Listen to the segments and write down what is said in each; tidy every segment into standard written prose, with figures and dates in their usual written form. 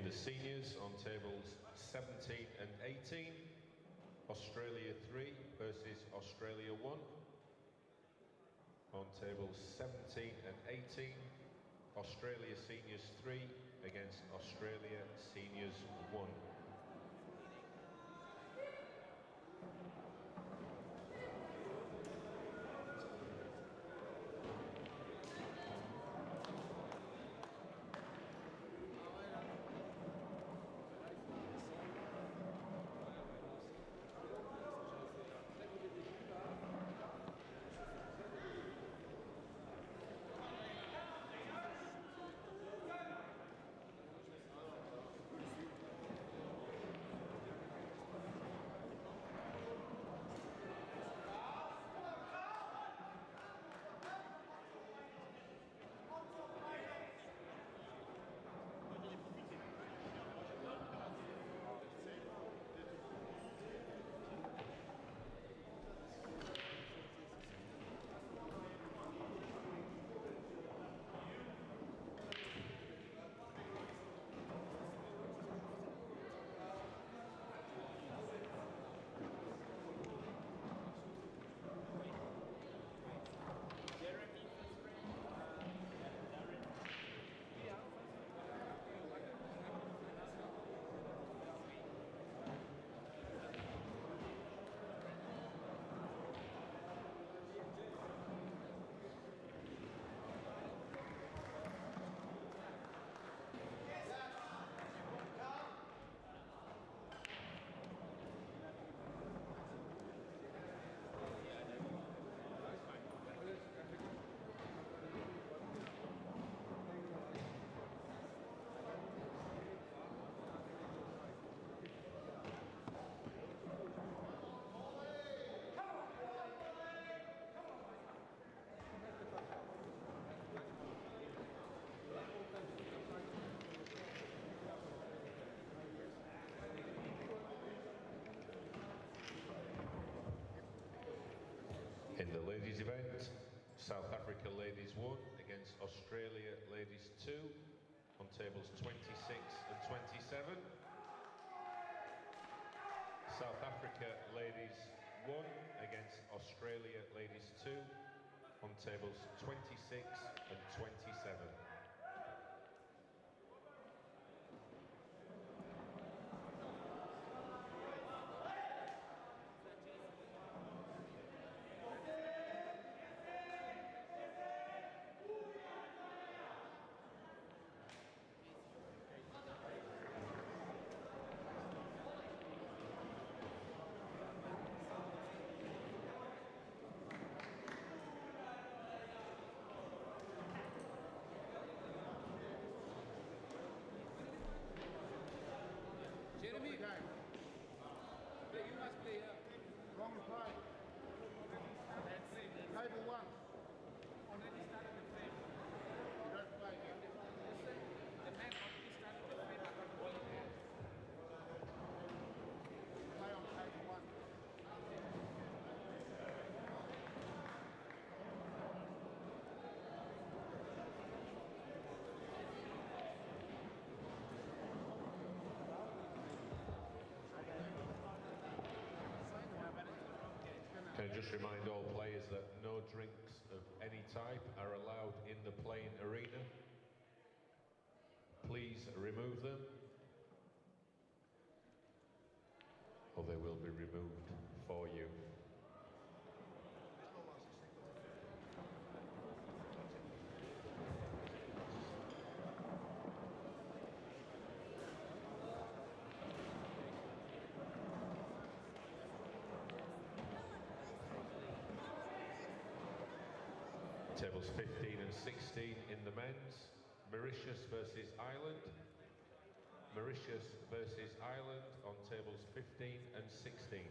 the seniors on tables 17 and 18, Australia 3 versus Australia 1. On tables 17 and 18, Australia seniors 3 against Australia seniors 1. In the ladies event, South Africa ladies 1 against Australia ladies 2 on tables 26 and 27. South Africa ladies 1 against Australia ladies 2 on tables 26 and 27. Jeremy, play, you must play up. Wrong play. Table 1. Already started the frame. You don't play yet. The man already started the frame. I got the ball in hand. Play on table 1. Can I just remind all players that no drinks of any type are allowed in the playing arena? Please remove them, or they will be removed for you. Tables 15 and 16 in the men's, Mauritius versus Ireland. Mauritius versus Ireland on tables 15 and 16.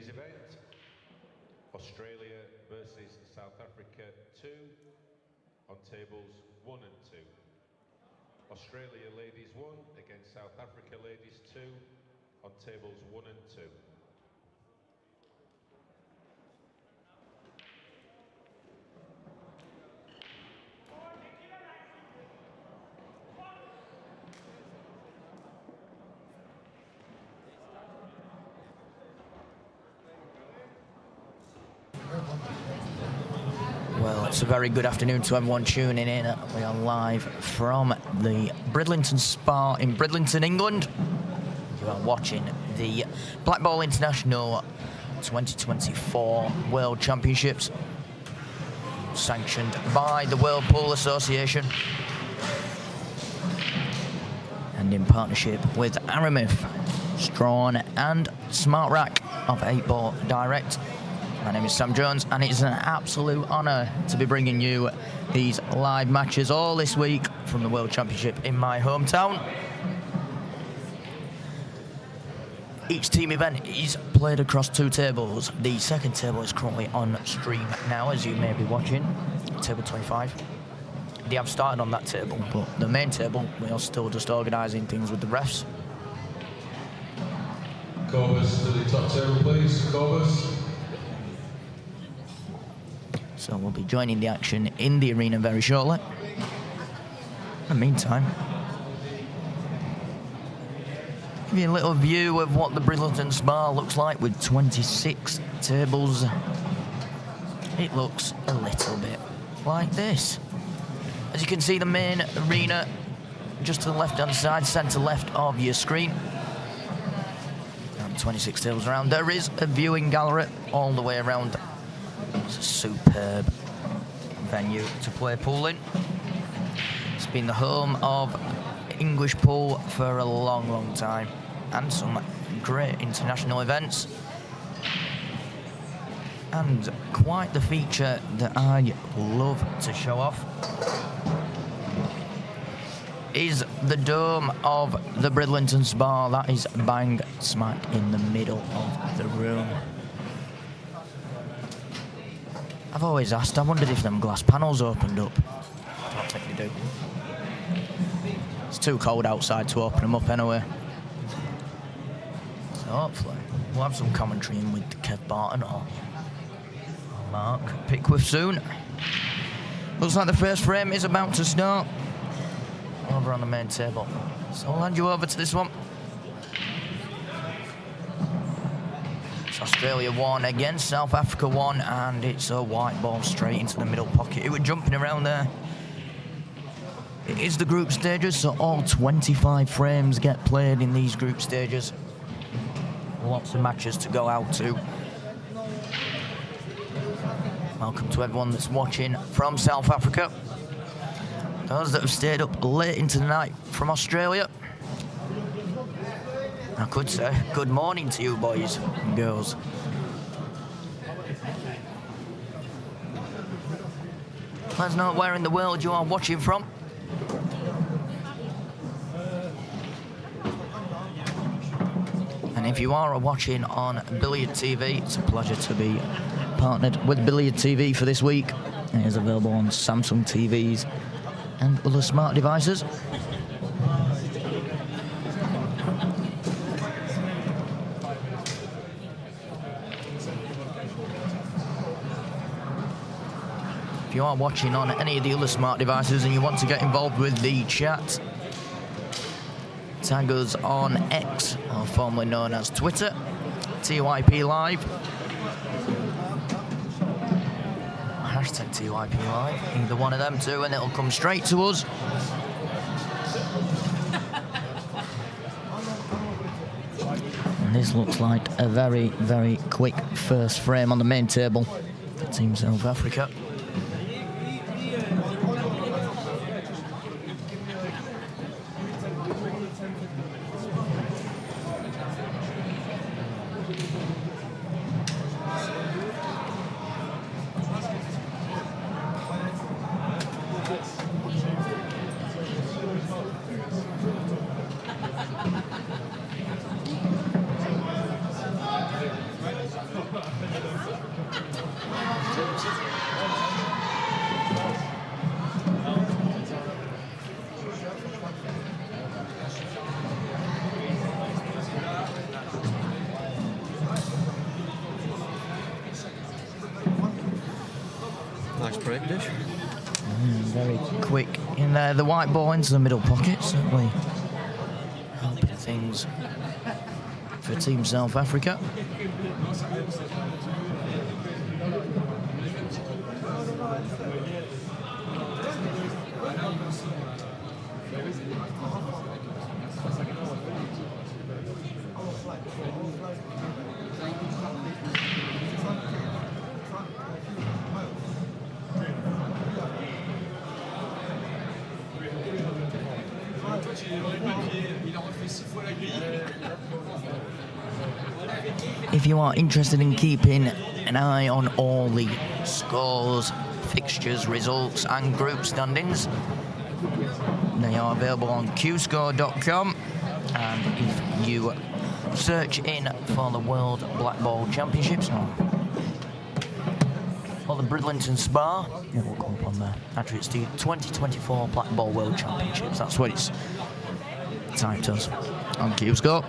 ladies event, Australia versus South Africa 2 on tables 1 and 2. Australia ladies 1 against South Africa ladies 2 on tables 1 and 2. Well, it's a very good afternoon to everyone tuning in. We are live from the Bridlington Spa in Bridlington, England. You are watching the Blackball International 2024 World Championships, sanctioned by the World Pool Association and in partnership with Aramith, Strawn and Smart Rack of 8 Ball Direct. My name is Sam Jones, and it's an absolute honour to be bringing you these live matches all this week from the World Championship in my hometown. Each team event is played across 2 tables. The second table is currently on stream now, as you may be watching, table 25. They have started on that table, but the main table, we are still just organising things with the refs. Corvus to the top table, please. Corvus. So we'll be joining the action in the arena very shortly. In the meantime, give you a little view of what the Bridlington Spa looks like with 26 tables. It looks a little bit like this. As you can see, the main arena just to the left-hand side, centre left of your screen. And 26 tables around. There is a viewing gallery all the way around. It's a superb venue to play pool in. It's been the home of English pool for a long, long time, and some great international events. And quite the feature that I love to show off is the dome of the Bridlington Spa. That is bang smack in the middle of the room. I've always asked, I wondered if them glass panels opened up. I don't think they do. It's too cold outside to open them up anyway. So hopefully we'll have some commentary in with Kev Barton or Mark Pickworth soon. Looks like the first frame is about to start over on the main table. So I'll hand you over to this one. Australia 1 against South Africa 1, and it's a white ball straight into the middle pocket. It was jumping around there. It is the group stages, so all 25 frames get played in these group stages. Lots of matches to go out to. Welcome to everyone that's watching from South Africa. Those that have stayed up late into the night from Australia, I could say good morning to you boys and girls. Let us know where in the world you are watching from. And if you are watching on Billiards TV, it's a pleasure to be partnered with Billiards TV for this week. It is available on Samsung TVs and other smart devices. If you are watching on any of the other smart devices and you want to get involved with the chat, tag us on X, or formerly known as Twitter, TYPLive. Hashtag TYPLive, either one of them two, and it'll come straight to us. And this looks like a very, very quick first frame on the main table for Team South Africa. horrendous. Very quick in there. The white ball into the middle pocket, certainly helping things for Team South Africa. If you are interested in keeping an eye on all the scores, fixtures, results and group standings, they are available on qscore.com, and if you search in for the World Blackball Championships or the Bridlington Spa, it will come up on there. Actually, it's the 2024 Blackball World Championships. That's what it's typed as on qscore.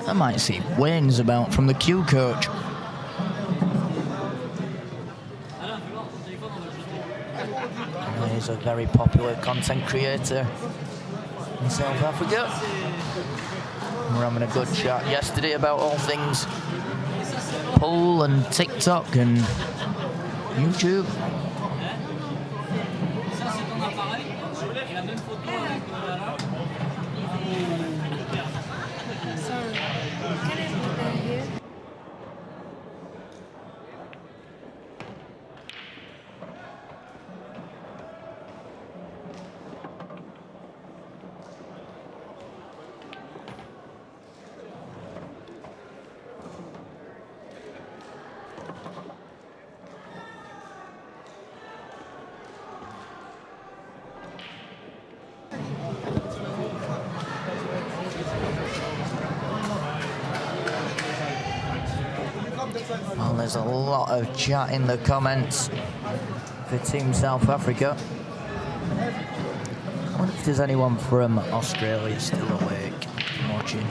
I might see Wayne's about from the Q coach. He's a very popular content creator in South Africa. We were having a good chat yesterday about all things pool and TikTok and YouTube. Well, there's a lot of chat in the comments for Team South Africa. I wonder if there's anyone from Australia still awake watching.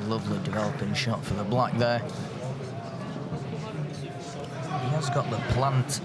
Lovely developing shot for the black there. He has got the plant.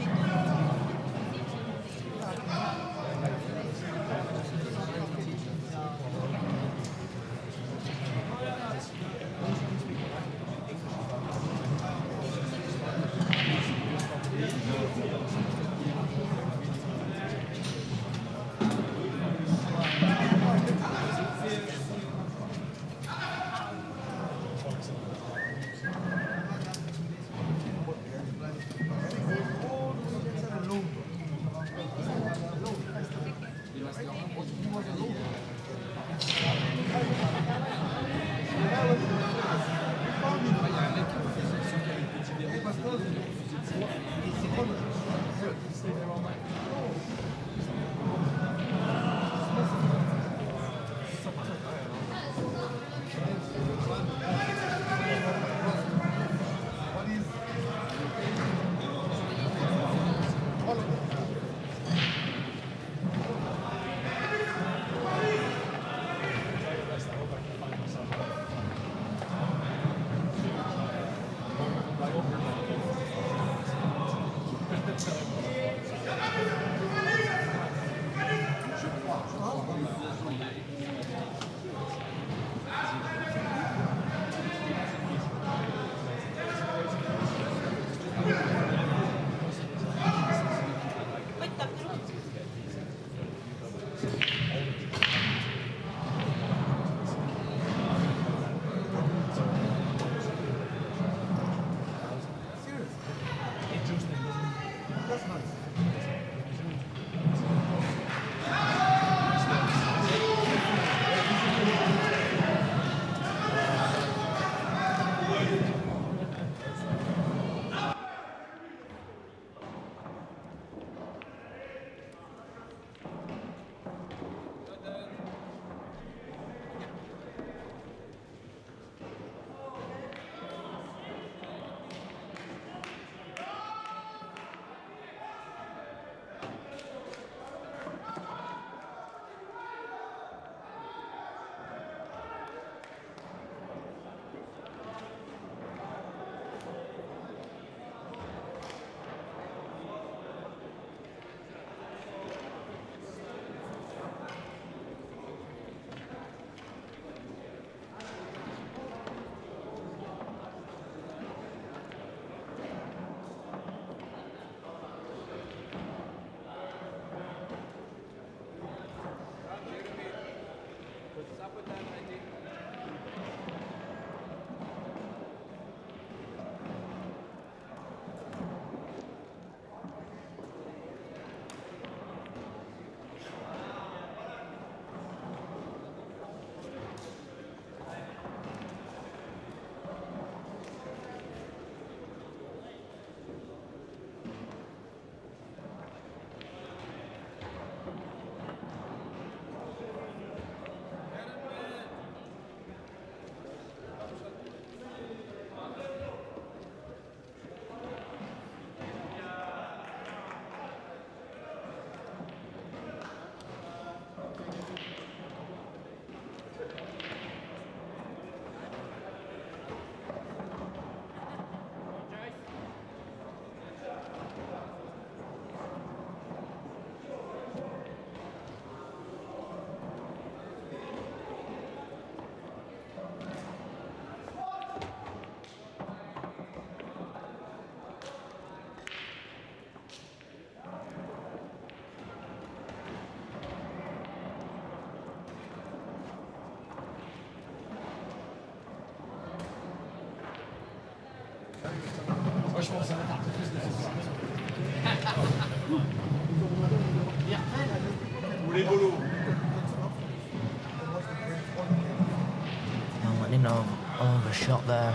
Overshot there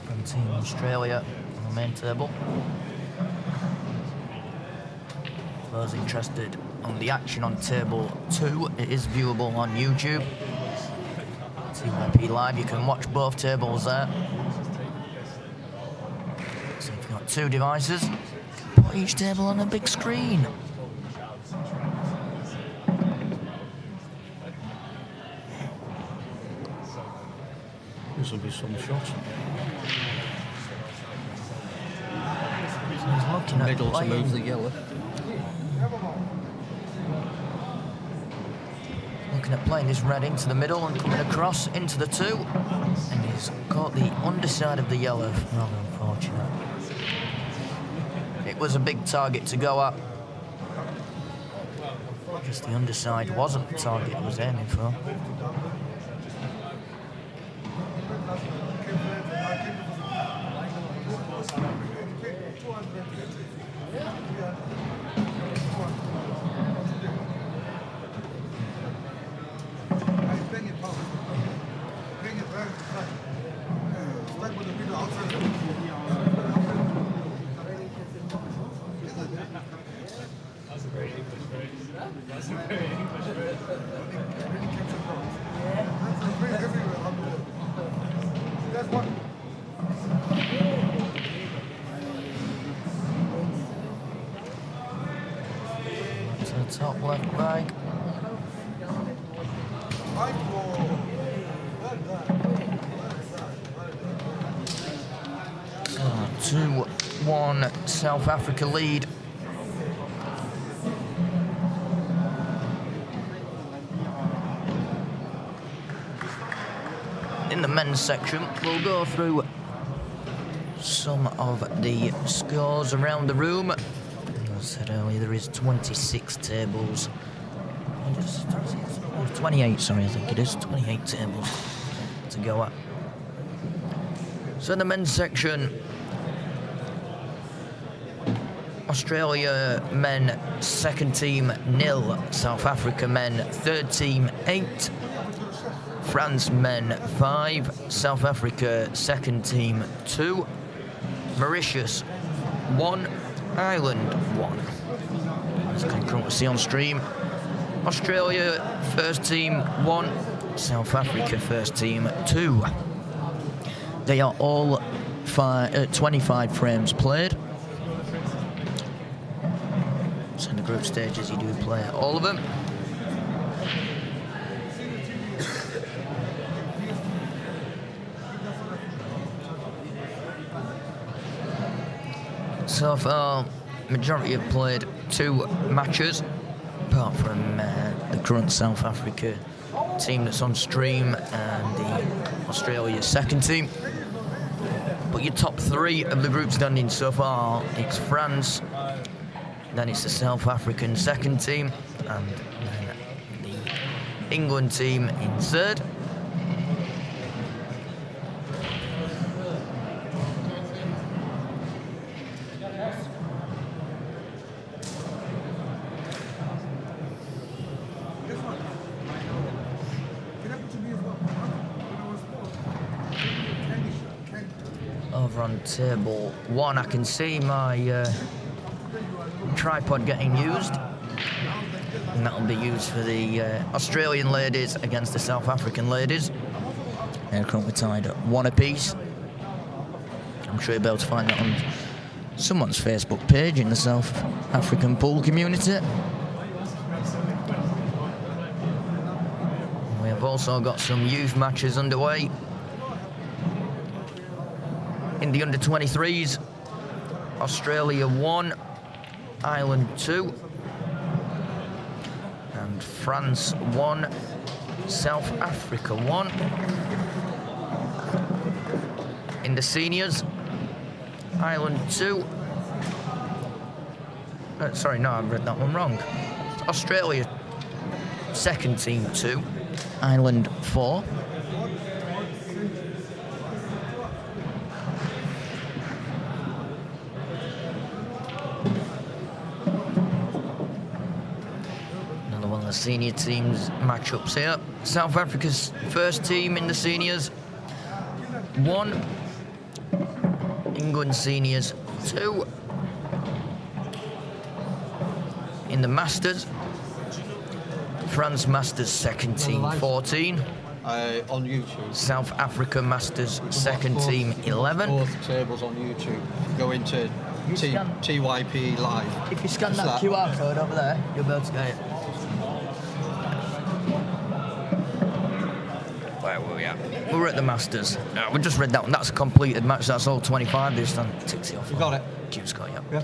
from Team Australia on the main table. For those interested on the action on table 2, it is viewable on YouTube. TYPLive, you can watch both tables there. So if you've got 2 devices, you can put each table on a big screen. This will be some shots. So he's looking at Middle to move the yellow. Looking at playing this red into the middle and coming across into the 2. And he's caught the underside of the yellow. Rather unfortunate. It was a big target to go at. Just the underside wasn't the target he was aiming for. Top left leg. 2-1 South Africa lead. In the men's section, we'll go through some of the scores around the room. As I said earlier, there is 26 tables. 28, sorry, I think it is. 28 tables to go at. So in the men's section, Australia men second team 0, South Africa men third team 8, France men 5, South Africa second team 2, Mauritius 1, Ireland 1. As concurrent see on stream, Australia first team 1, South Africa first team 2. They are all 25 frames played. So in the group stages you do play all of them. So far, majority have played 2 matches, apart from the current South Africa team that's on stream and the Australia second team. But your top 3 of the group standings so far, it's France, then it's the South African second team, and then the England team in third. Over on table 1, I can see my tripod getting used, and that'll be used for the Australian ladies against the South African ladies. They're currently tied at 1 apiece. I'm sure you'll be able to find that on someone's Facebook page in the South African pool community. We have also got some youth matches underway. In the under-23s, Australia 1, Ireland 2, and France 1, South Africa 1. In the seniors, Ireland 2. Sorry, no, I read that one wrong. Australia second team 2, Ireland 4. The senior teams matchups here. South Africa's first team in the seniors 1, England seniors 2. In the masters, France masters second team 14. On YouTube. South Africa masters second team 11. Both tables on YouTube. Go into TYPLive. If you scan that QR code over there, you'll be able to get it. Where were we at? We're at the Masters. No, we just read that one. That's a completed match. That's all 25 this time. Ticks it off. You got it? Q's got it, yeah.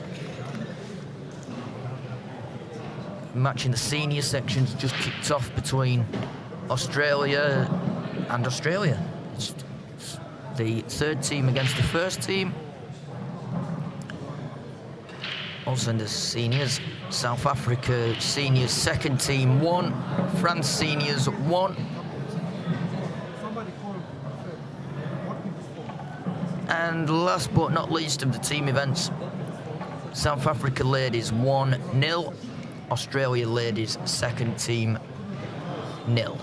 Match in the senior sections just kicked off between Australia and Australia. It's the third team against the first team. Also in the seniors, South Africa seniors second team 1, France seniors 1. And last but not least of the team events, South Africa ladies 1-0, Australia ladies second team 0.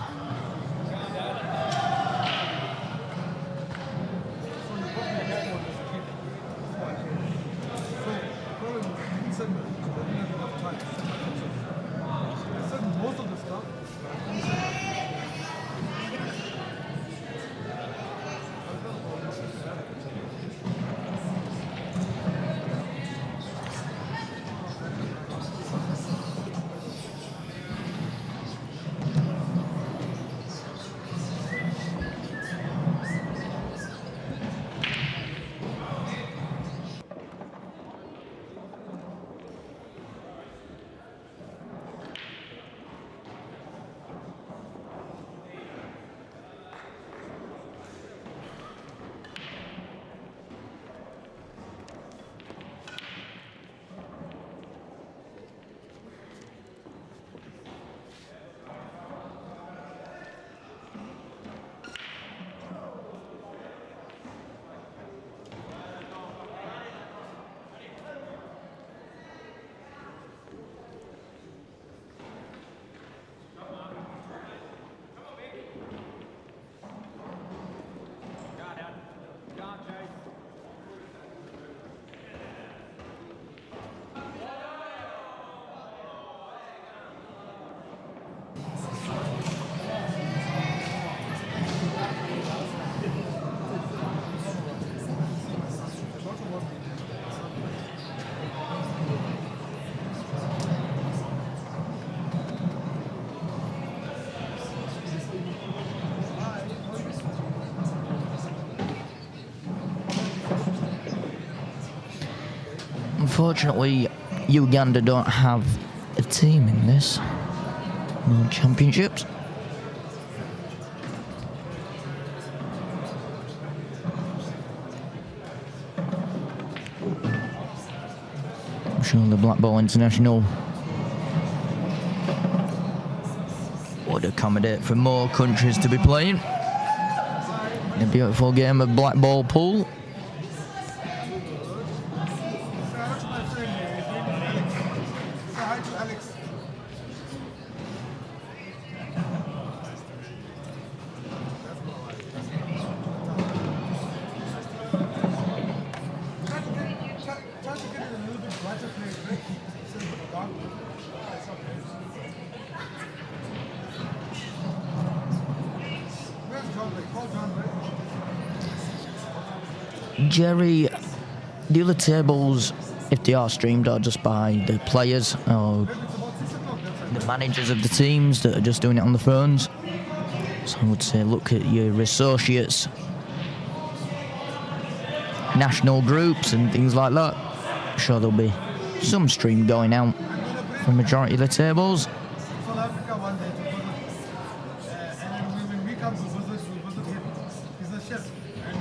Unfortunately, Uganda don't have a team in this World Championships. I'm sure the Blackball International would accommodate for more countries to be playing. A beautiful game of Blackball pool. Jerry, the other tables, if they are streamed, are just by the players or the managers of the teams that are just doing it on the phones. So I would say look at your associates, national groups and things like that. I'm sure there'll be some stream going out for the majority of the tables. South Africa one day to visit, and then when we come to visit, we visit him. He's a chef, and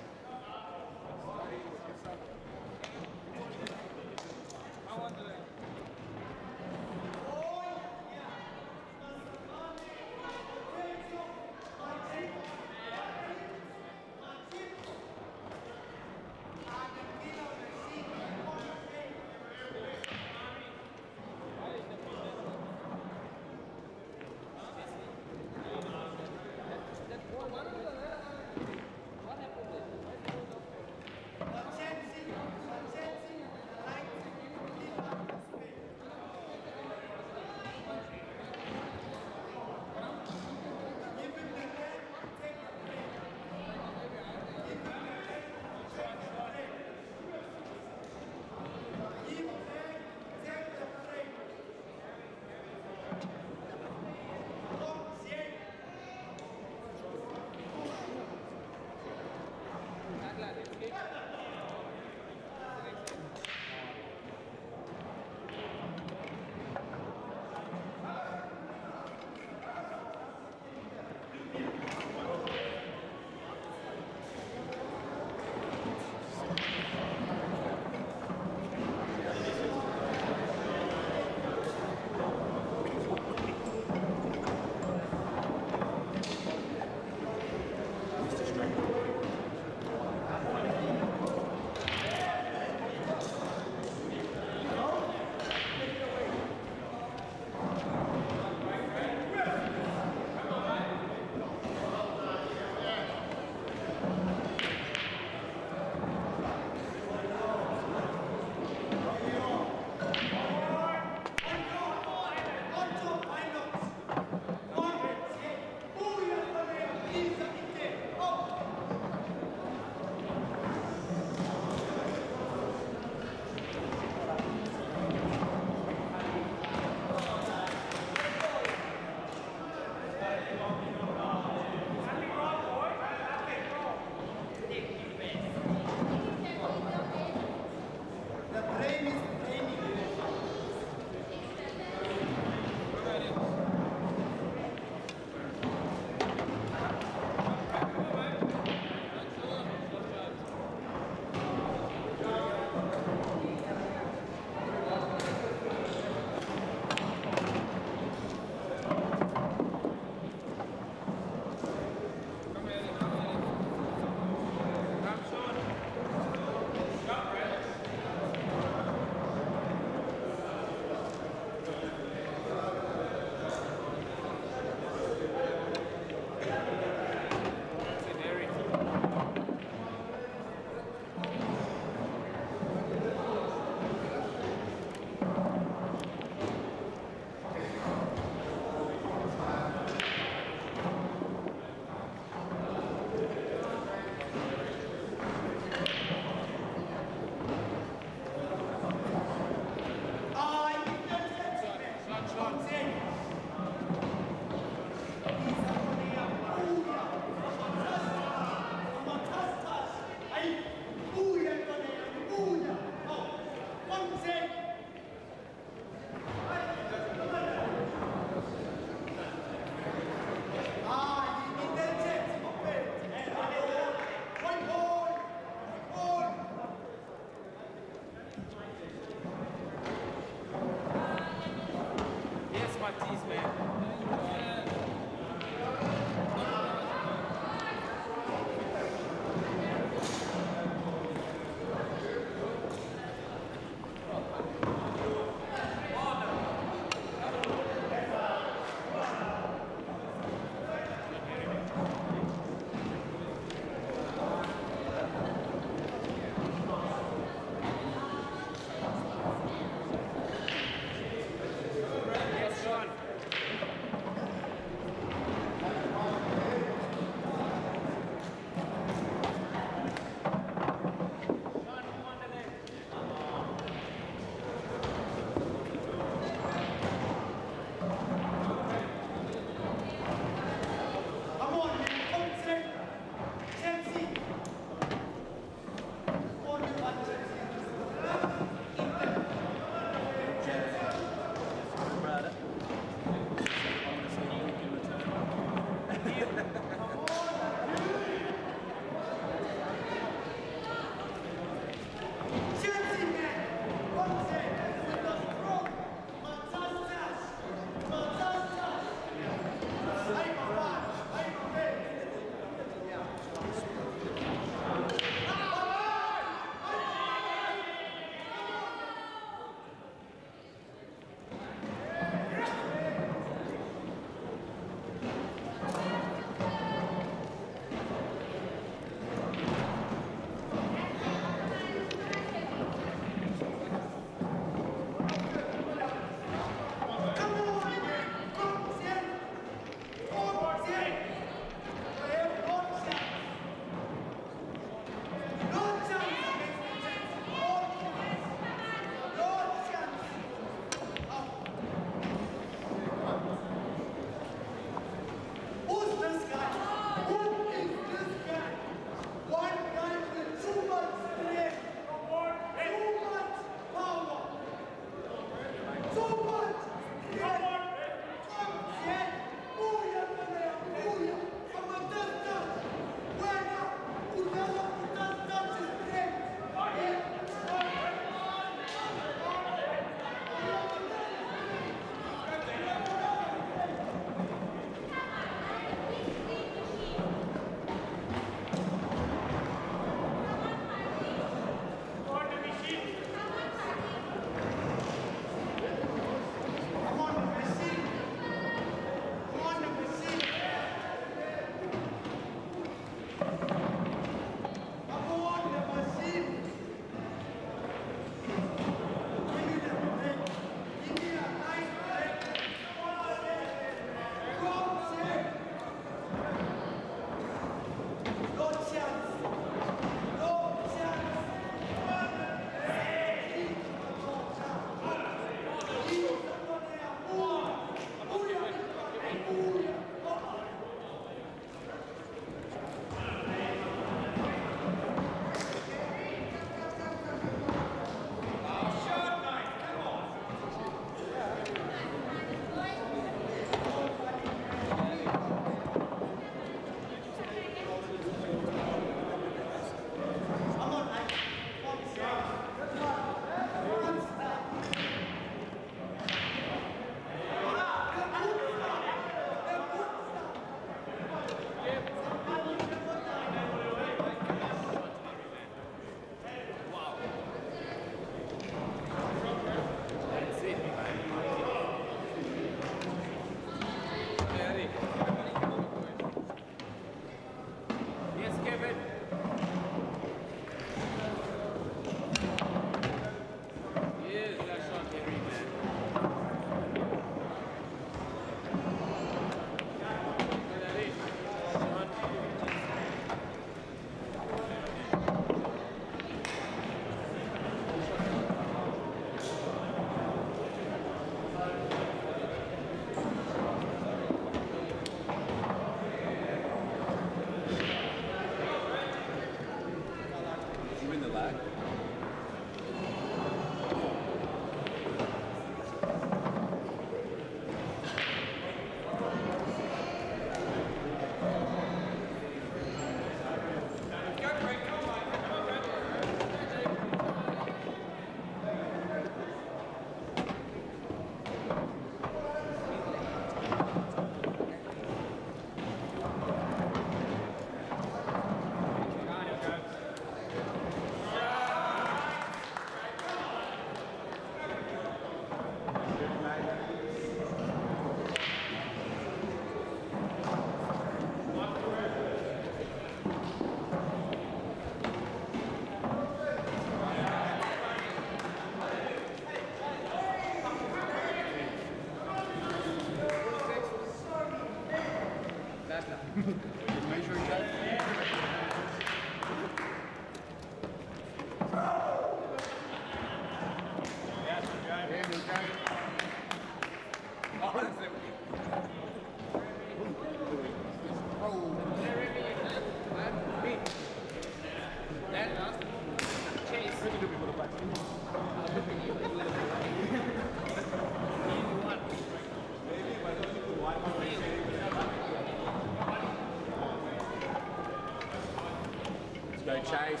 Go Chase.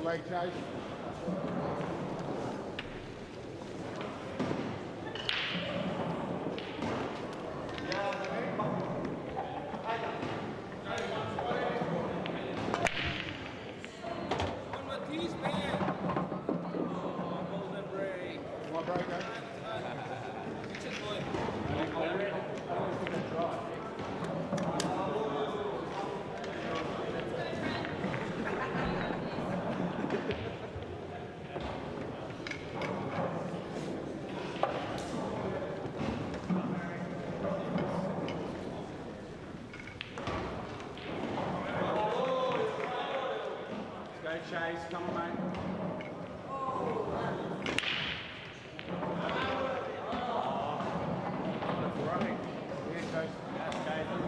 Leg Chase. My break, eh? Go Chase, come on mate. Right. Yeah, Chase.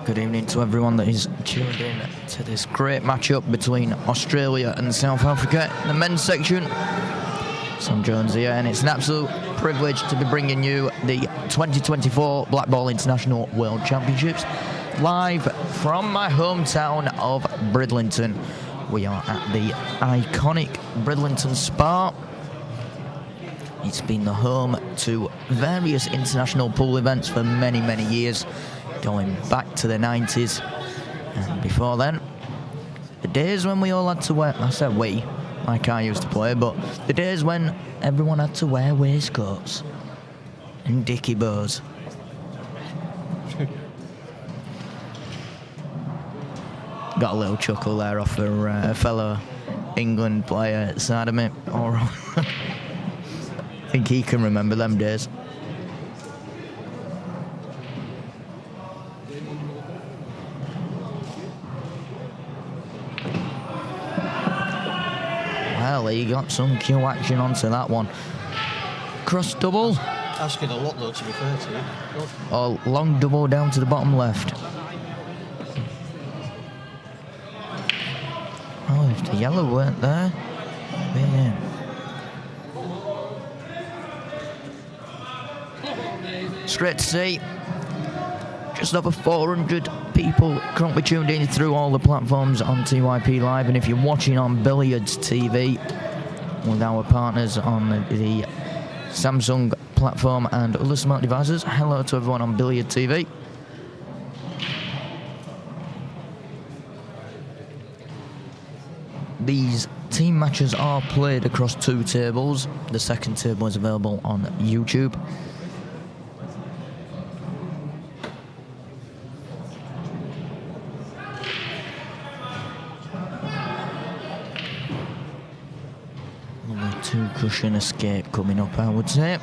Good evening to everyone that is tuned in to this great matchup between Australia and South Africa in the men's section. Sam Jones here, and it's an absolute privilege to be bringing you the 2024 Blackball International World Championships live from my hometown of Bridlington. We are at the iconic Bridlington Spa. It's been the home to various international pool events for many, many years, going back to the 90s. And before then, the days when we all had to wear, I said we, like I used to play, but the days when everyone had to wear waistcoats and dicky bows. Got a little chuckle there off a fellow England player side of me. Or I think he can remember them days. Well, he got some cue action onto that one. Cross double. Asking a lot though, to be fair to you. Oh, long double down to the bottom left. Oh, if the yellow weren't there, man. Straight to see. Just over 400 people currently tuned in through all the platforms on TYPLive, and if you're watching on Billiards TV with our partners on the Samsung platform and other smart devices, hello to everyone on Billiard TV. These team matches are played across 2 tables. The second table is available on YouTube. Only 2 cushion escape coming up, I would say.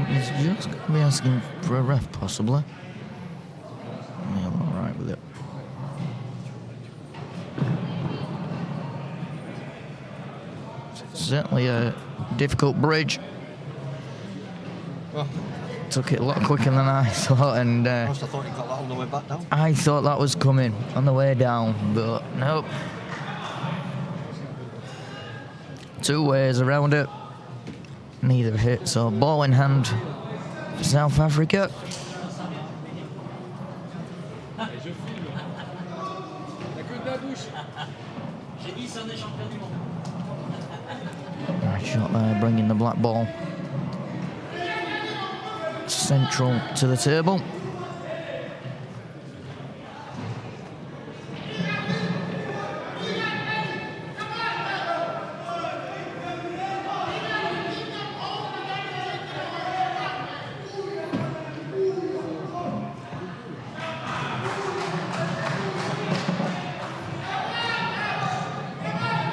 He's just going to be asking for a ref, possibly. Yeah, I'm alright with it. Certainly a difficult bridge. Well, took it a lot quicker than I thought, and I thought he got that on the way back down. I thought that was coming on the way down, but nope. 2 ways around it. Neither hit, so ball in hand for South Africa. Nice shot there, bringing the black ball central to the table.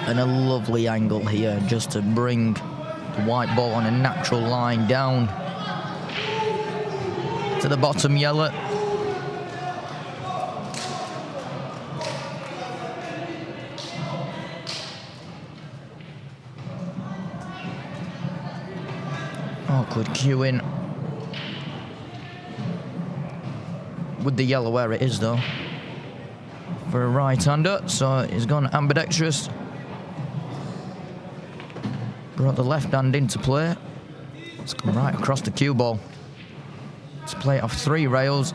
And a lovely angle here just to bring the white ball on a natural line down to the bottom yellow. Awkward cue in with the yellow where it is though for a right-hander, so he's gone ambidextrous. Brought the left hand into play. It's come right across the cue ball. Let's play it off 3 rails.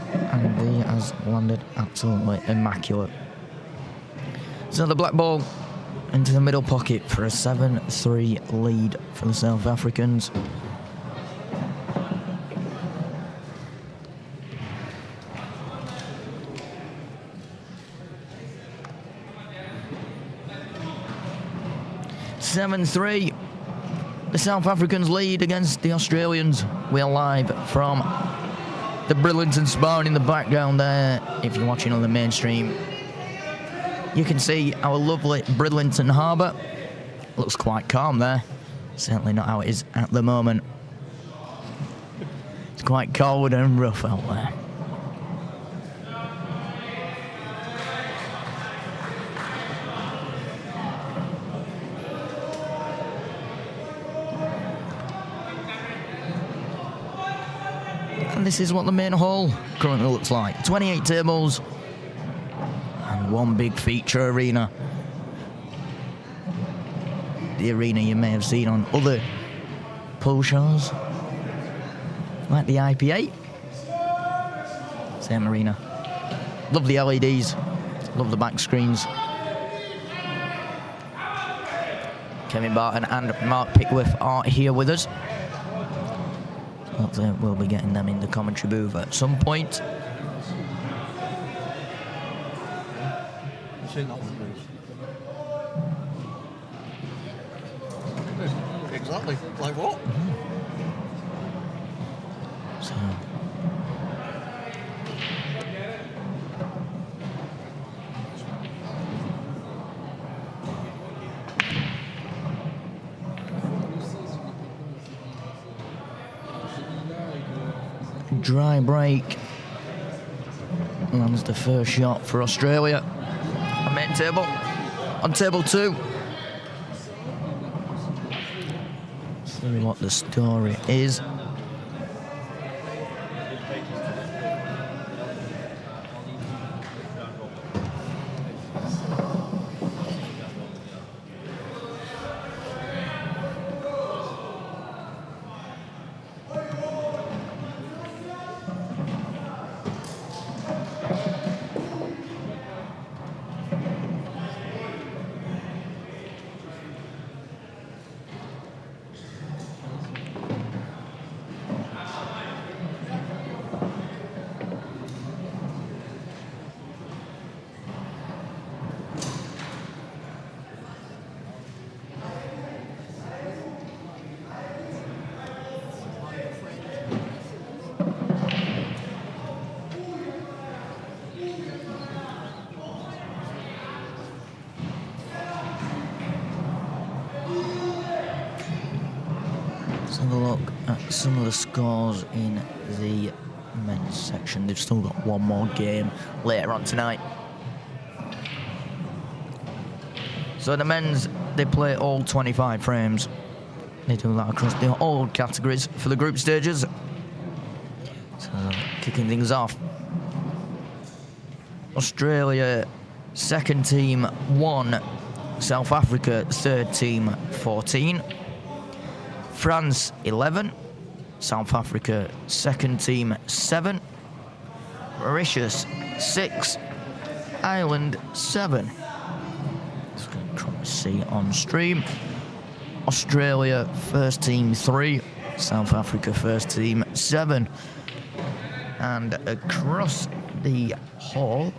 And he has landed absolutely immaculate. So the black ball into the middle pocket for a 7-3 lead for the South Africans. (7-3). The South Africans lead against the Australians. We are live from the Bridlington Spa in the background there. If you're watching on the mainstream, you can see our lovely Bridlington Harbour Looks quite calm there. Certainly not how it is at the moment. It's quite cold and rough out there. And this is what the main hall currently looks like. 28 tables and one big feature arena. The arena you may have seen on other pool shows, like the IPA. Same arena. Love the LEDs, love the back screens. Kevin Barton and Mark Pickworth are here with us. Hopefully we'll be getting them in the commentary booth at some point. Exactly. Like what? So. Dry break. Lands the first shot for Australia. On main table. On table 2. See what the story is. Have a look at some of the scores in the men's section. They've still got one more game later on tonight. So the men's, they play all 25 frames. They do that across all categories for the group stages. So kicking things off. Australia, second team 1. South Africa, third team 14. France 11, South Africa second team 7, Mauritius 6, Ireland 7. Just going to try to see on stream. Australia first team 3, South Africa first team 7, and across the hall,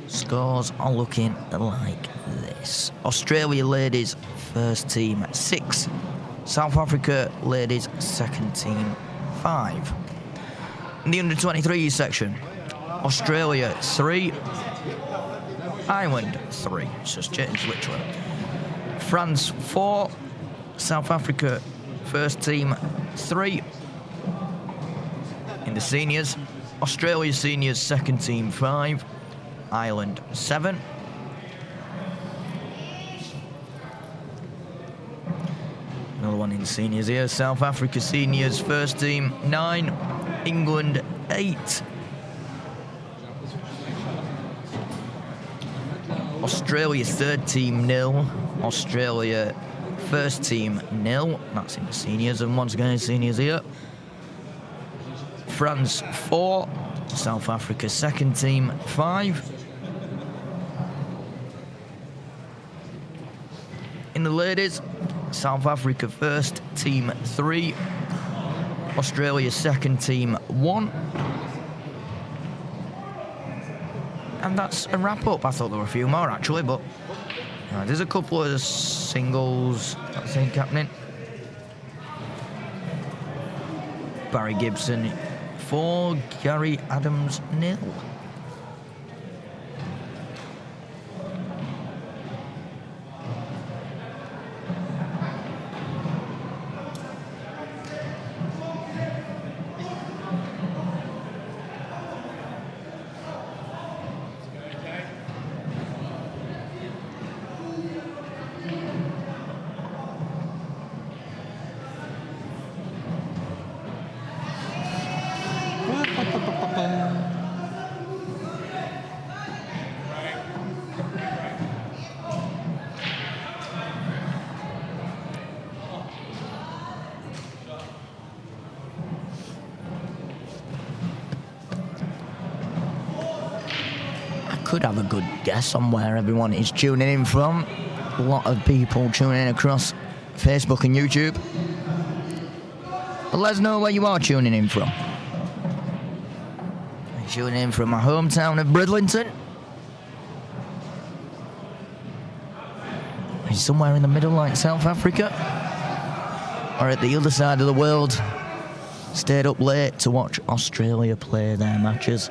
scores are looking like this. Australia ladies first team 6, South Africa ladies second team 5. In the under-23 section, Australia 3, Ireland 3, it's just changed literally. France 4, South Africa first team 3. In the seniors, Australia seniors second team 5, Ireland 7. Another one in seniors here. South Africa seniors first team 9, England 8. Australia third team 0, Australia first team 0. That's in the seniors, and once again in seniors here. France 4, South Africa second team 5. In the ladies, South Africa first team 3, Australia second team 1. And that's a wrap up. I thought there were a few more actually, but there's a couple of singles I think happening. Barry Gibson 4, Gary Adams 0. could have a good guess on where everyone is tuning in from. A lot of people tuning in across Facebook and YouTube. But let us know where you are tuning in from. Are you tuning in from my hometown of Bridlington? Are you somewhere in the middle like South Africa? Or at the other side of the world? Stayed up late to watch Australia play their matches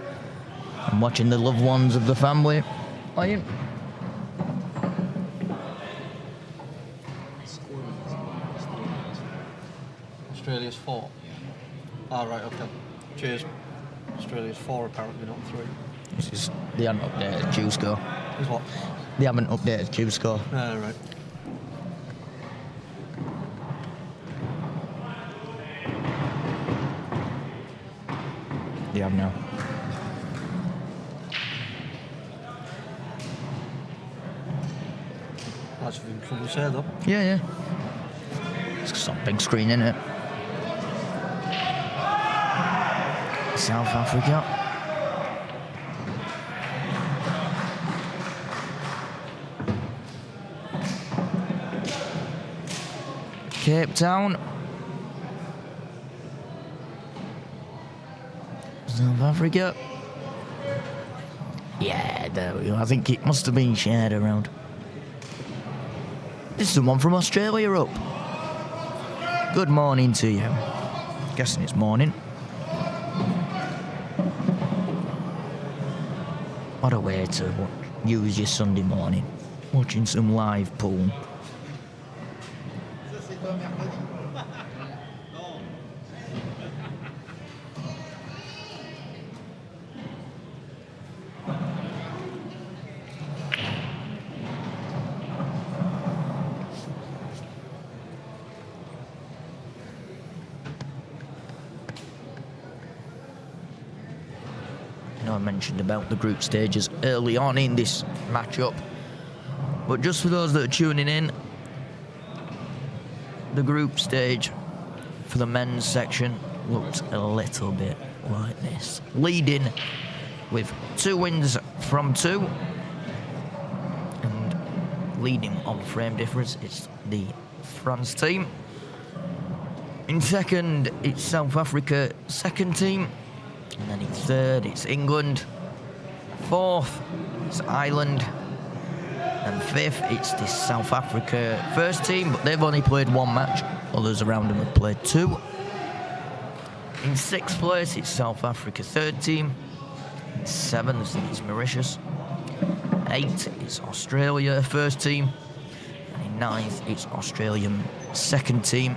and watching the loved ones of the family. Are you? Australia's 4. Ah, right, okay. Cheers. Australia's 4 apparently, not 3. This is, they haven't updated Q score. Is what? They haven't updated Q score. Ah, right. They have now. That's been trouble to say though. Yeah, yeah. It's some big screen, isn't it? South Africa. Cape Town. South Africa. Yeah, there we go. I think it must have been shared around. There's someone from Australia up. Good morning to you. Guessing it's morning. What a way to use your Sunday morning. Watching some live pool. I mentioned about the group stages early on in this matchup, but just for those that are tuning in, the group stage for the men's section looked a little bit like this. Leading with 2 wins from 2, and leading on frame difference is the France team. In second, it's South Africa second team. And then in third, it's England. Fourth, it's Ireland. And fifth, it's the South Africa first team, but they've only played 1 match. Others around them have played 2. In sixth place, it's South Africa third team. In seventh, it's Mauritius. 8th, it's Australia first team. And in ninth, it's Australian second team.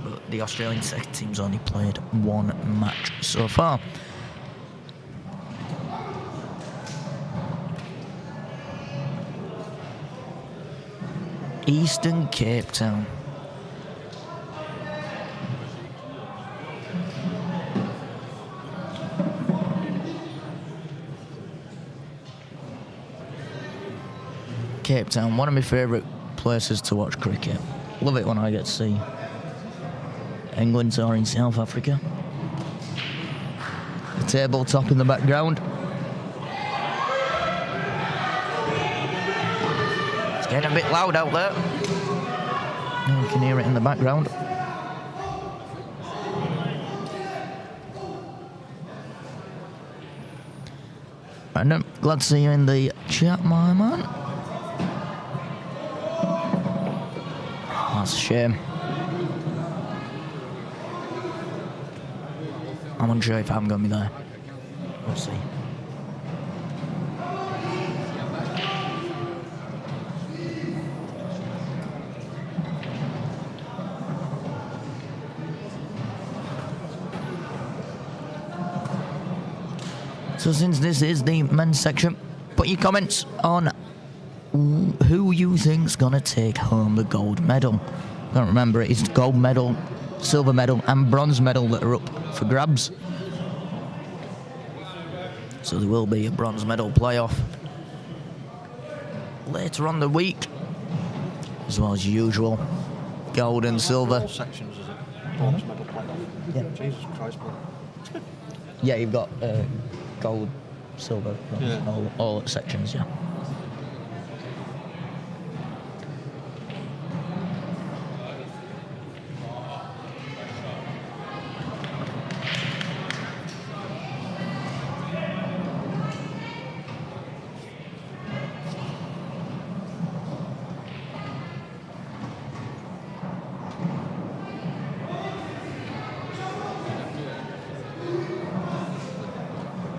But the Australian second team's only played 1 match so far. Eastern Cape Town. Cape Town, one of my favourite places to watch cricket. Love it when I get to see England are in South Africa. The tabletop in the background. It's getting a bit loud out there. You can hear it in the background. And I'm glad to see you in the chat, my man. Oh, that's a shame. I'm unsure if I'm going to be there. We'll see. So since this is the men's section, put your comments on who you think's going to take home the gold medal. Don't remember, it's gold medal, silver medal and bronze medal that are up for grabs. So there will be a bronze medal playoff later on the week, as well as usual gold and silver. All sections, is it? Bronze medal playoff. Yeah. Jesus Christ, man. Yeah, you've got gold, silver, bronze, Yeah. all sections, yeah.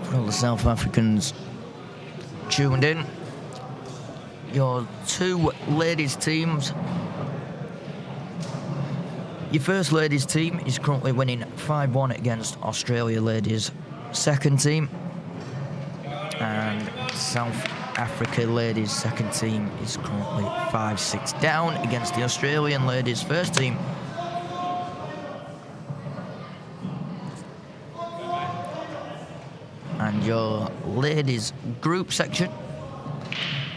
For all the South Africans tuned in, your two ladies teams. Your first ladies team is currently winning 5-1 against Australia ladies' second team, and South Africa ladies' second team is currently 5-6 down against the Australian ladies' first team. And your ladies group section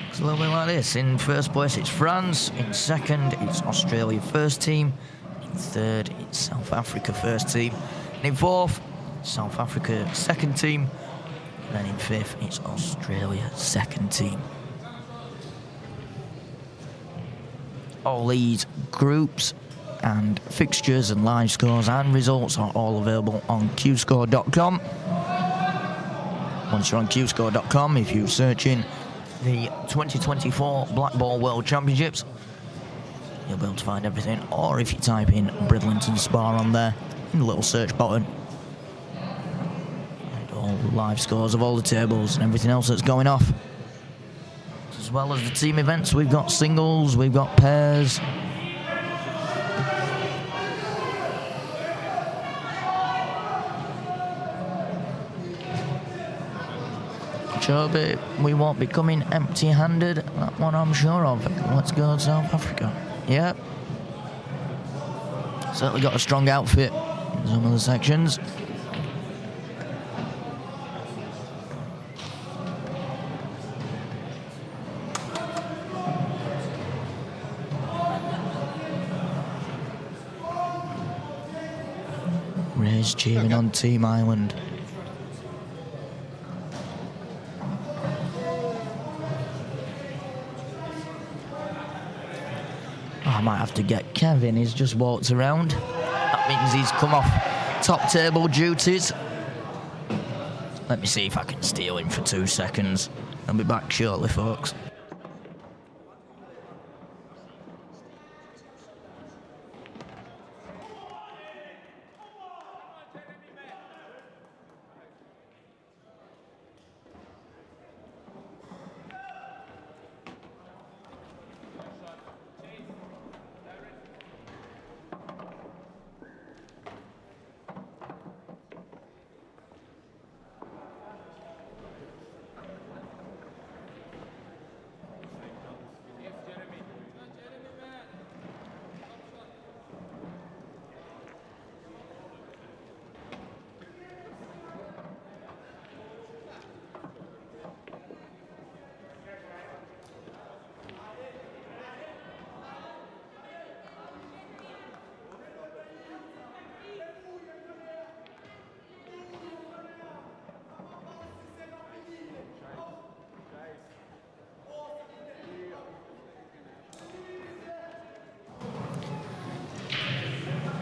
looks a little bit like this. In first place it's France, in second it's Australia first team, in third it's South Africa first team, and in fourth South Africa second team, and then in fifth it's Australia second team. All these groups and fixtures and live scores and results are all available on qscore.com. Once you're on qscore.com, if you search in the 2024 Blackball World Championships, you'll be able to find everything. Or if you type in Bridlington Spa on there, in the little search button, and all the live scores of all the tables and everything else that's going off. As well as the team events, we've got singles, we've got pairs. We won't be coming empty-handed, that one I'm sure of. Let's go to South Africa. Yep. Certainly got a strong outfit in some of the sections. Ray's cheering on Team Ireland. I might have to get Kevin, he's just walked around. That means he's come off top table duties. Let me see if I can steal him for 2 seconds. I'll be back shortly, folks.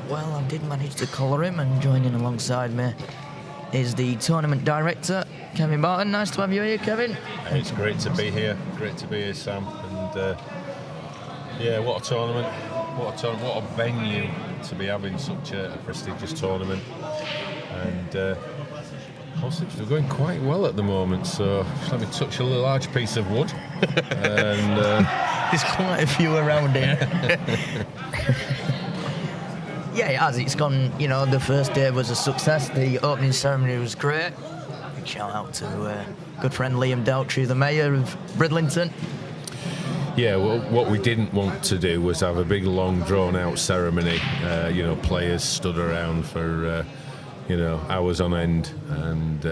Well, I did manage to collar him, and joining alongside me is the tournament director, Kevin Barton. Nice to have you here, Kevin. It's great to be here. Great to be here, Sam. And yeah, what a tournament. What a venue to be having such a prestigious tournament. And all seems to be going quite well at the moment. So just let me touch a large piece of wood. And there's quite a few around here. Yeah, it has. It's gone, you know, the first day was a success. The opening ceremony was great. Big shout out to good friend Liam Daltrey, the mayor of Bridlington. Yeah, well, what we didn't want to do was have a big, long, drawn-out ceremony. You know, players stood around for, you know, hours on end. And,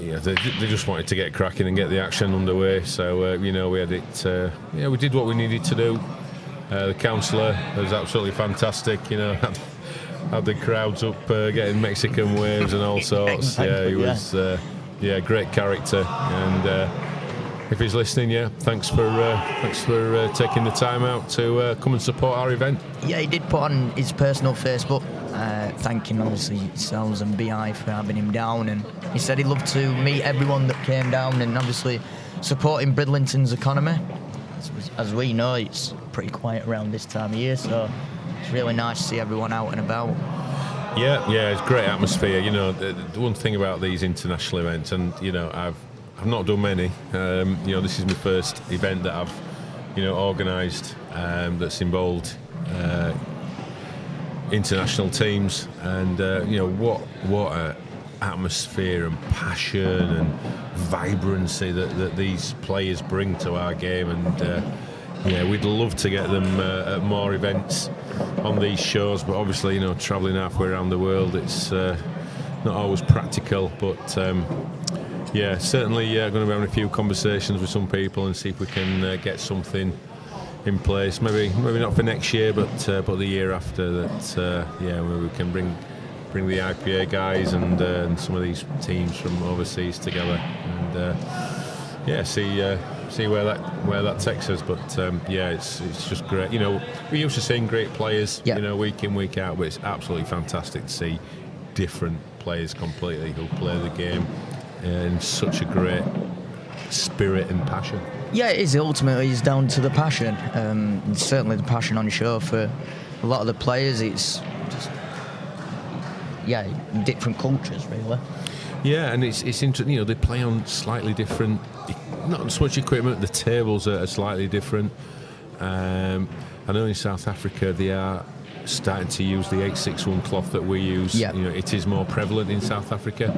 yeah, they just wanted to get cracking and get the action underway. So, you know, we had it, yeah, we did what we needed to do. The councillor was absolutely fantastic, you know, had the crowds up getting Mexican waves and all sorts. Exactly, yeah, he was Yeah, great character, and if he's listening, yeah, thanks for taking the time out to come and support our event. Yeah, he did put on his personal Facebook, thanking obviously yourselves and BI for having him down, and he said he'd love to meet everyone that came down, and obviously supporting Bridlington's economy. As we know, it's pretty quiet around this time of year, so it's really nice to see everyone out and about. Yeah, it's great atmosphere. You know, the one thing about these international events, and you know, I've not done many. You know, this is my first event that I've, you know, organised that's involved international teams, and you know, what a atmosphere and passion and vibrancy that these players bring to our game, and yeah, we'd love to get them at more events on these shows, but obviously, you know, travelling halfway around the world, it's not always practical, but yeah, certainly going to be having a few conversations with some people and see if we can get something in place. Maybe not for next year, but the year after. That yeah, where we can bring the IPA guys and some of these teams from overseas together, and yeah, see where that takes us. But yeah, it's just great. You know, we're used to seeing great players, you know, week in, week out, but it's absolutely fantastic to see different players completely who play the game in such a great spirit and passion. Yeah, it is. Ultimately, it's down to the passion. Certainly the passion on show for a lot of the players. It's just, yeah, different cultures, really. Yeah, and it's interesting. You know, they play on slightly different, not so much equipment. The tables are slightly different. I know in South Africa they are starting to use the 861 cloth that we use. Yeah. You know, it is more prevalent in South Africa.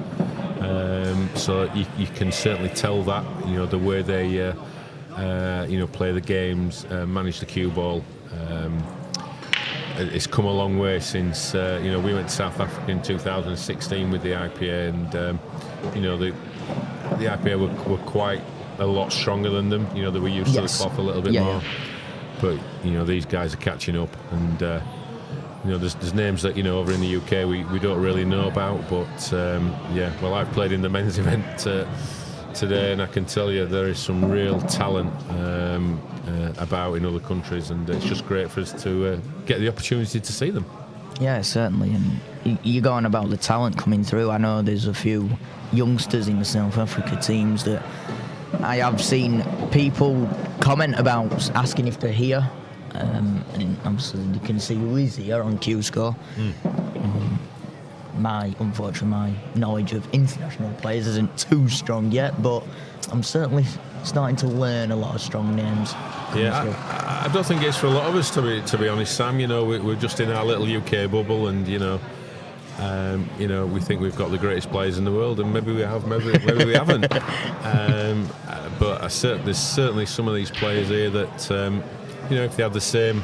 So you can certainly tell that, you know, the way they you know, play the games, manage the cue ball. It's come a long way since you know, we went to South Africa in 2016 with the IPA, and you know, the IPA were quite a lot stronger than them. You know, they were used to the cloth a little bit more. But you know, these guys are catching up, and you know, there's names that, you know, over in the UK we don't really know about, but yeah, well, I've played in the men's event today, and I can tell you there is some real talent about in other countries, and it's just great for us to get the opportunity to see them. Yeah, certainly, and you're going about the talent coming through. I know there's a few youngsters in the South Africa teams that I have seen people comment about, asking if they're here. And obviously you can see who is here on Q-Score. Unfortunately, my knowledge of international players isn't too strong yet, but I'm certainly starting to learn a lot of strong names. Yeah, I don't think it's for a lot of us, to be honest, Sam. You know, we're just in our little UK bubble, and you know, we think we've got the greatest players in the world, and maybe we have, maybe we haven't. But there's certainly some of these players here that, you know, if they have the same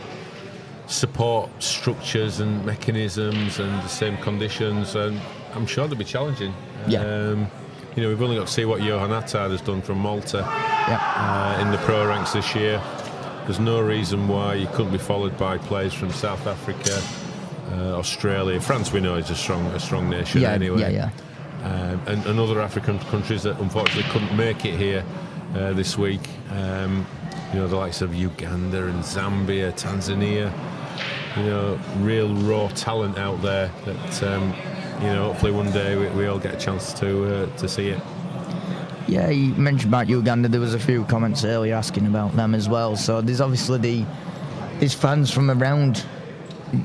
support structures and mechanisms and the same conditions, and I'm sure they'll be challenging. You know, we've only got to see what Johan Attard has done from Malta in the pro ranks this year. There's no reason why he couldn't be followed by players from South Africa, Australia. France, we know, is a strong nation anyway. And other African countries that unfortunately couldn't make it here this week. You know, the likes of Uganda and Zambia, Tanzania. You know, real raw talent out there that you know, hopefully one day we all get a chance to see it. Yeah, you mentioned about Uganda. There was a few comments earlier asking about them as well. So there's obviously there's fans from around.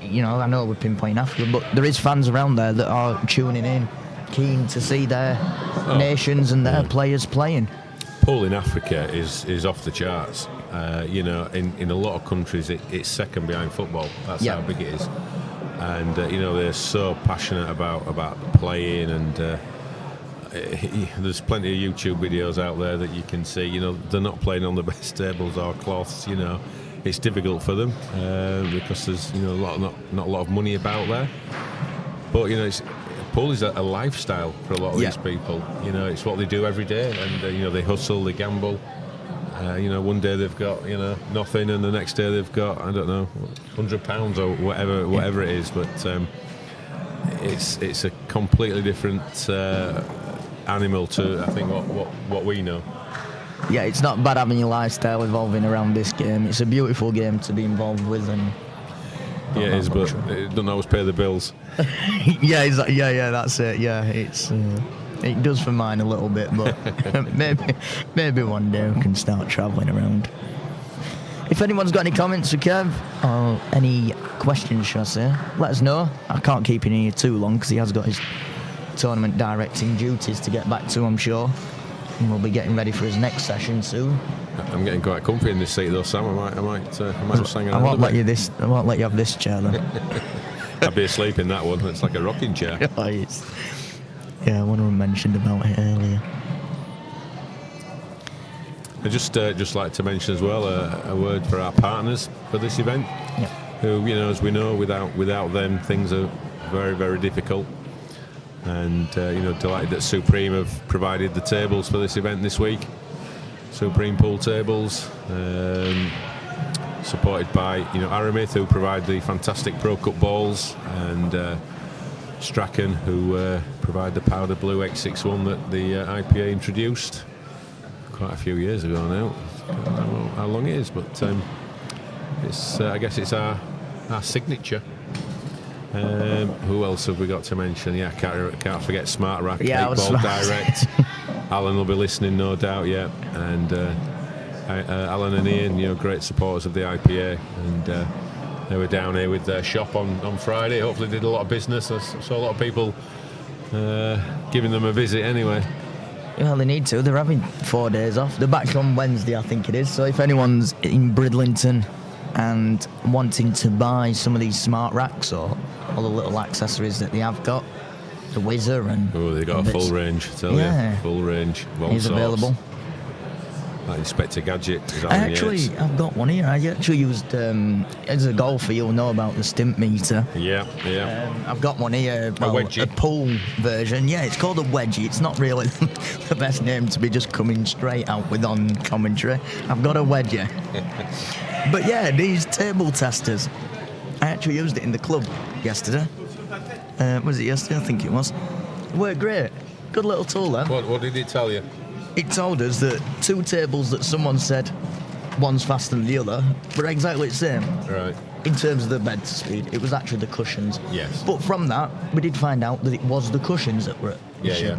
You know, I know we've been playing Africa, but there is fans around there that are tuning in, keen to see their nations and their players playing. Pool in Africa is off the charts. You know, in a lot of countries it's second behind football. That's how big it is. And you know, they're so passionate about playing, and there's plenty of YouTube videos out there that you can see. You know, they're not playing on the best tables or cloths. You know, it's difficult for them because there's, you know, not a lot of money about there. But you know, pool is a lifestyle for a lot of these people. You know, it's what they do every day, and you know, they hustle, they gamble. You know, one day they've got, you know, nothing, and the next day they've got, I don't know, £100 or whatever it is. But it's a completely different animal to, I think, what we know. Yeah, it's not bad having your lifestyle evolving around this game. It's a beautiful game to be involved with, and Yeah, it is, but it doesn't always pay the bills. yeah, that's it. Yeah, it does for mine a little bit, but maybe one day we can start travelling around. If anyone's got any comments for Kev or any questions, should I say, let us know. I can't keep him here too long because he has got his tournament directing duties to get back to, I'm sure. And we'll be getting ready for his next session soon. I'm getting quite comfy in this seat though, Sam. I might just hang around. I won't let you have this chair then. I'd be asleep in that one. It's like a rocking chair. Yeah, one of them mentioned about it earlier. I'd just like to mention as well a word for our partners for this event. Yep. Who, as we know, without them things are very, very difficult. And delighted that Supreme have provided the tables for this event this week. Supreme pool tables, supported by Aramith, who provide the fantastic Pro Cup balls, and Strachan, who provide the powder blue X61 that the IPA introduced quite a few years ago now. I don't know how long it is, but it's I guess it's our signature. Who else have we got to mention? Yeah, can't forget Smart Rack, 8-ball direct. Alan will be listening, no doubt. Yeah, and Alan and Ian, great supporters of the IPA, and they were down here with their shop on Friday. Hopefully, did a lot of business. I saw a lot of people giving them a visit anyway. Well, they need to. They're having 4 days off. They're back on Wednesday, I think it is. So if anyone's in Bridlington and wanting to buy some of these smart racks or all the little accessories that they have got, the Whizzer and... Oh, they got a full range, I tell you. Full range. He's available. That Inspector Gadget is I've got one here. I actually used, as a golfer, you'll know about the stimp meter. Yeah. I've got one here, wedgie. A pool version. Yeah, it's called a wedgie. It's not really the best name to be just coming straight out with on commentary. I've got a wedgie. But yeah, these table testers, I actually used it in the club yesterday. Was it yesterday? I think it was. It worked great. Good little tool then. What did it tell you? It told us that 2 tables that someone said one's faster than the other were exactly the same. Right. In terms of the bed speed, it was actually the cushions. Yes. But from that, we did find out that it was the cushions that were Yeah.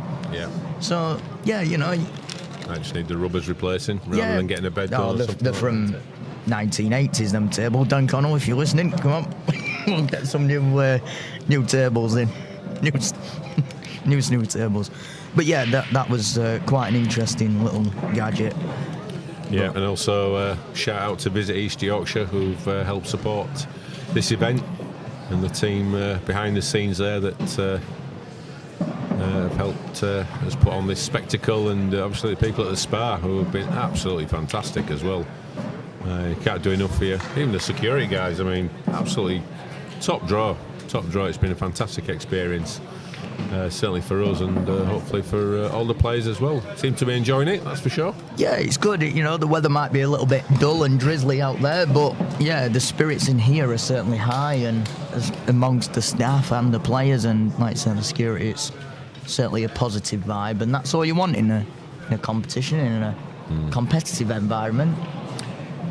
So, yeah, I just need the rubbers replacing rather than getting a bed door or something. They're from 1980s, them tables. Dan Connell, if you're listening, come on. We'll get some new tables in. New tables. But yeah, that was quite an interesting little gadget. Yeah, and also shout out to Visit East Yorkshire, who've helped support this event, and the team behind the scenes there that have helped us put on this spectacle, and obviously the people at the Spa, who have been absolutely fantastic as well. You can't do enough for you. Even the security guys, I mean, absolutely top draw. It's been a fantastic experience. Certainly for us, and hopefully for all the players as well. Seem to be enjoying it, that's for sure. Yeah, it's good. The weather might be a little bit dull and drizzly out there, but yeah, the spirits in here are certainly high, and amongst the staff and the players, and like I said, the security, it's certainly a positive vibe, and that's all you want in a competition, in a competitive environment.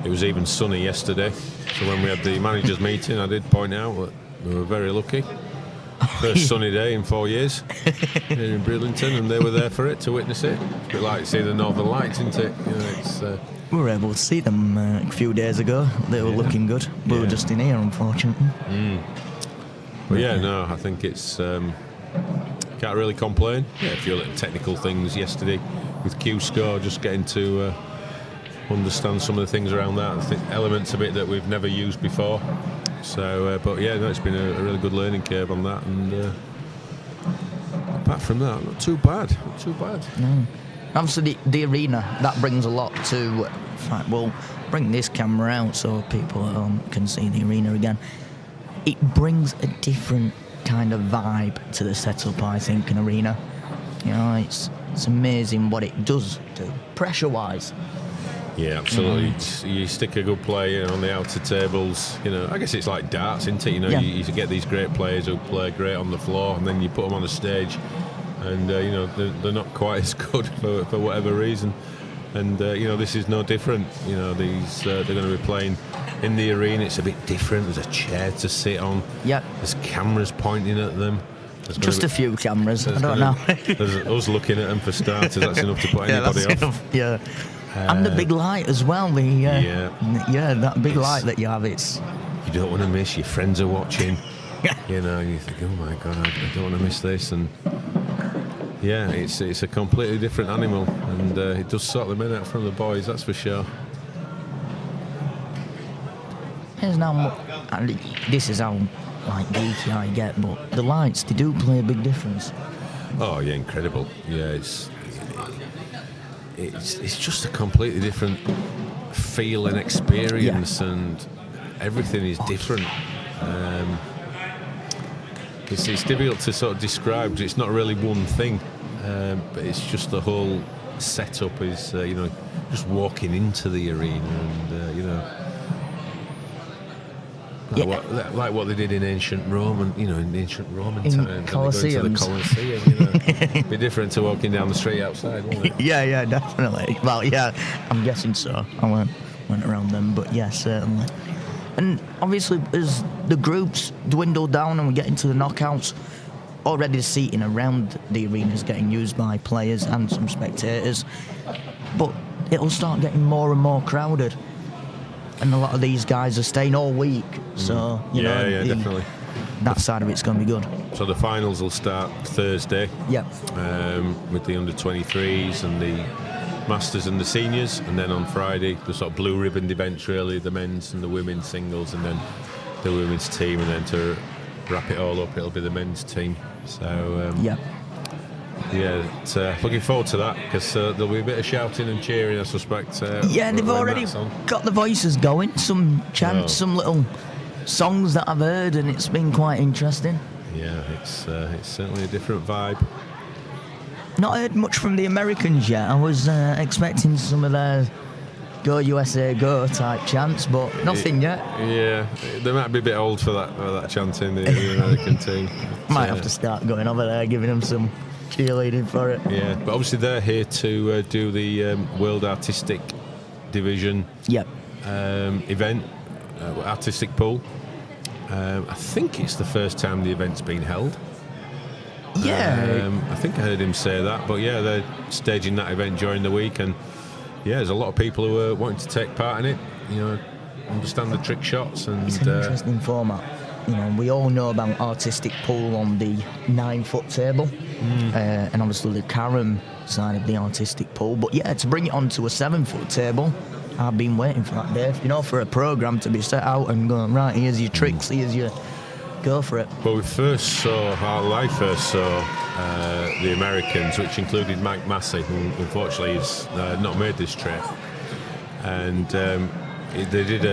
It was even sunny yesterday, so when we had the managers' meeting, I did point out that we were very lucky. First sunny day in 4 years here in Bridlington, and they were there for it, to witness it. It's a bit like seeing the Northern Lights, isn't it? We were able to see them a few days ago. They were looking good. We were just in here, unfortunately. But I think it's can't really complain. A few little technical things yesterday with Q score, just getting to understand some of the things around that. I think elements of it that we've never used before. So, it's been a really good learning curve on that, and apart from that, not too bad. No. Obviously, the arena, that brings a lot to. In fact, we'll bring this camera out so people at home can see the arena again. It brings a different kind of vibe to the setup, I think, an arena. It's amazing what it does do, pressure-wise. Yeah, absolutely. You stick a good player on the outer tables. I guess it's like darts, isn't it? You get these great players who play great on the floor, and then you put them on a stage, and they're not quite as good for whatever reason. And this is no different. These they're going to be playing in the arena. It's a bit different. There's a chair to sit on. Yep. There's cameras pointing at them. Just a few cameras. I don't know. There's us looking at them for starters. That's enough to put anybody off. Enough, yeah. And the big light as well. That big light that you have. It's. You don't want to miss. Your friends are watching. And you think, oh my God, I don't want to miss this. And yeah, it's a completely different animal, and it does sort the men out from the boys, that's for sure. There's now, this is how geeky I get, but the lights, they do play a big difference. Oh yeah, incredible. Yeah, it's just a completely different feel and experience, and everything is different. It's difficult to sort of describe, because it's not really one thing, but it's just the whole setup is, just walking into the arena, and like what they did in ancient Rome, and in ancient Roman times, Colosseums. and they go into the Colosseum. It'd be different to walking down the street outside, wouldn't it? Yeah, definitely. Well, yeah, I'm guessing so. I went around them, but yeah, certainly. And obviously, as the groups dwindle down and we get into the knockouts, already the seating around the arena is getting used by players and some spectators. But it'll start getting more and more crowded. And a lot of these guys are staying all week. So, definitely. That side of it's going to be good. So the finals will start Thursday. Yep. With the under-23s and the Masters and the seniors, and then on Friday the sort of blue ribbon events, really, the men's and the women's singles, and then the women's team, and then to wrap it all up, it'll be the men's team. So looking forward to that, because there'll be a bit of shouting and cheering, I suspect. They've already got the voices going, some chants, some little songs that I've heard, and it's been quite interesting. Yeah, it's certainly a different vibe. Not heard much from the Americans yet. I was expecting some of their "Go USA Go" type chants, but nothing yet. Yeah, they might be a bit old for that chanting, the American team. Might have to start going over there, giving them some cheerleading for it. Yeah, but obviously they're here to do the World Artistic Division event, Artistic Pool. I think it's the first time the event's been held. Yeah. I think I heard him say that, but yeah, they're staging that event during the week, and yeah, there's a lot of people who are wanting to take part in it, understand the trick shots, and it's an interesting format. We all know about artistic pool on the 9-foot table, and obviously the carom side of the artistic pool, but yeah, to bring it onto a 7-foot table, I've been waiting for that day, for a program to be set out and going, right, here's your tricks, here's your... Go for it. Well, I first saw the Americans, which included Mike Massey, who unfortunately has not made this trip, and they did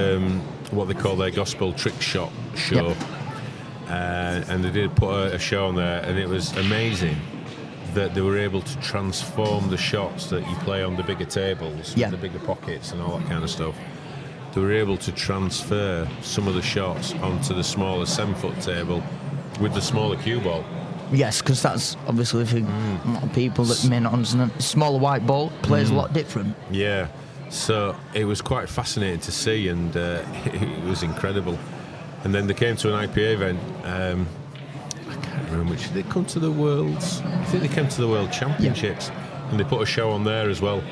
what they call their gospel trick shot show, and they did put a show on there, and it was amazing that they were able to transform the shots that you play on the bigger tables, with the bigger pockets and all that kind of stuff. They were able to transfer some of the shots onto the smaller 7-foot table with the smaller cue ball. Yes, because that's obviously for a lot of people that may not understand. Smaller white ball plays a lot different. Yeah, so it was quite fascinating to see, and it was incredible. And then they came to an IPA event. I can't remember which. Did they come to the Worlds? I think they came to the World Championships, and they put a show on there as well.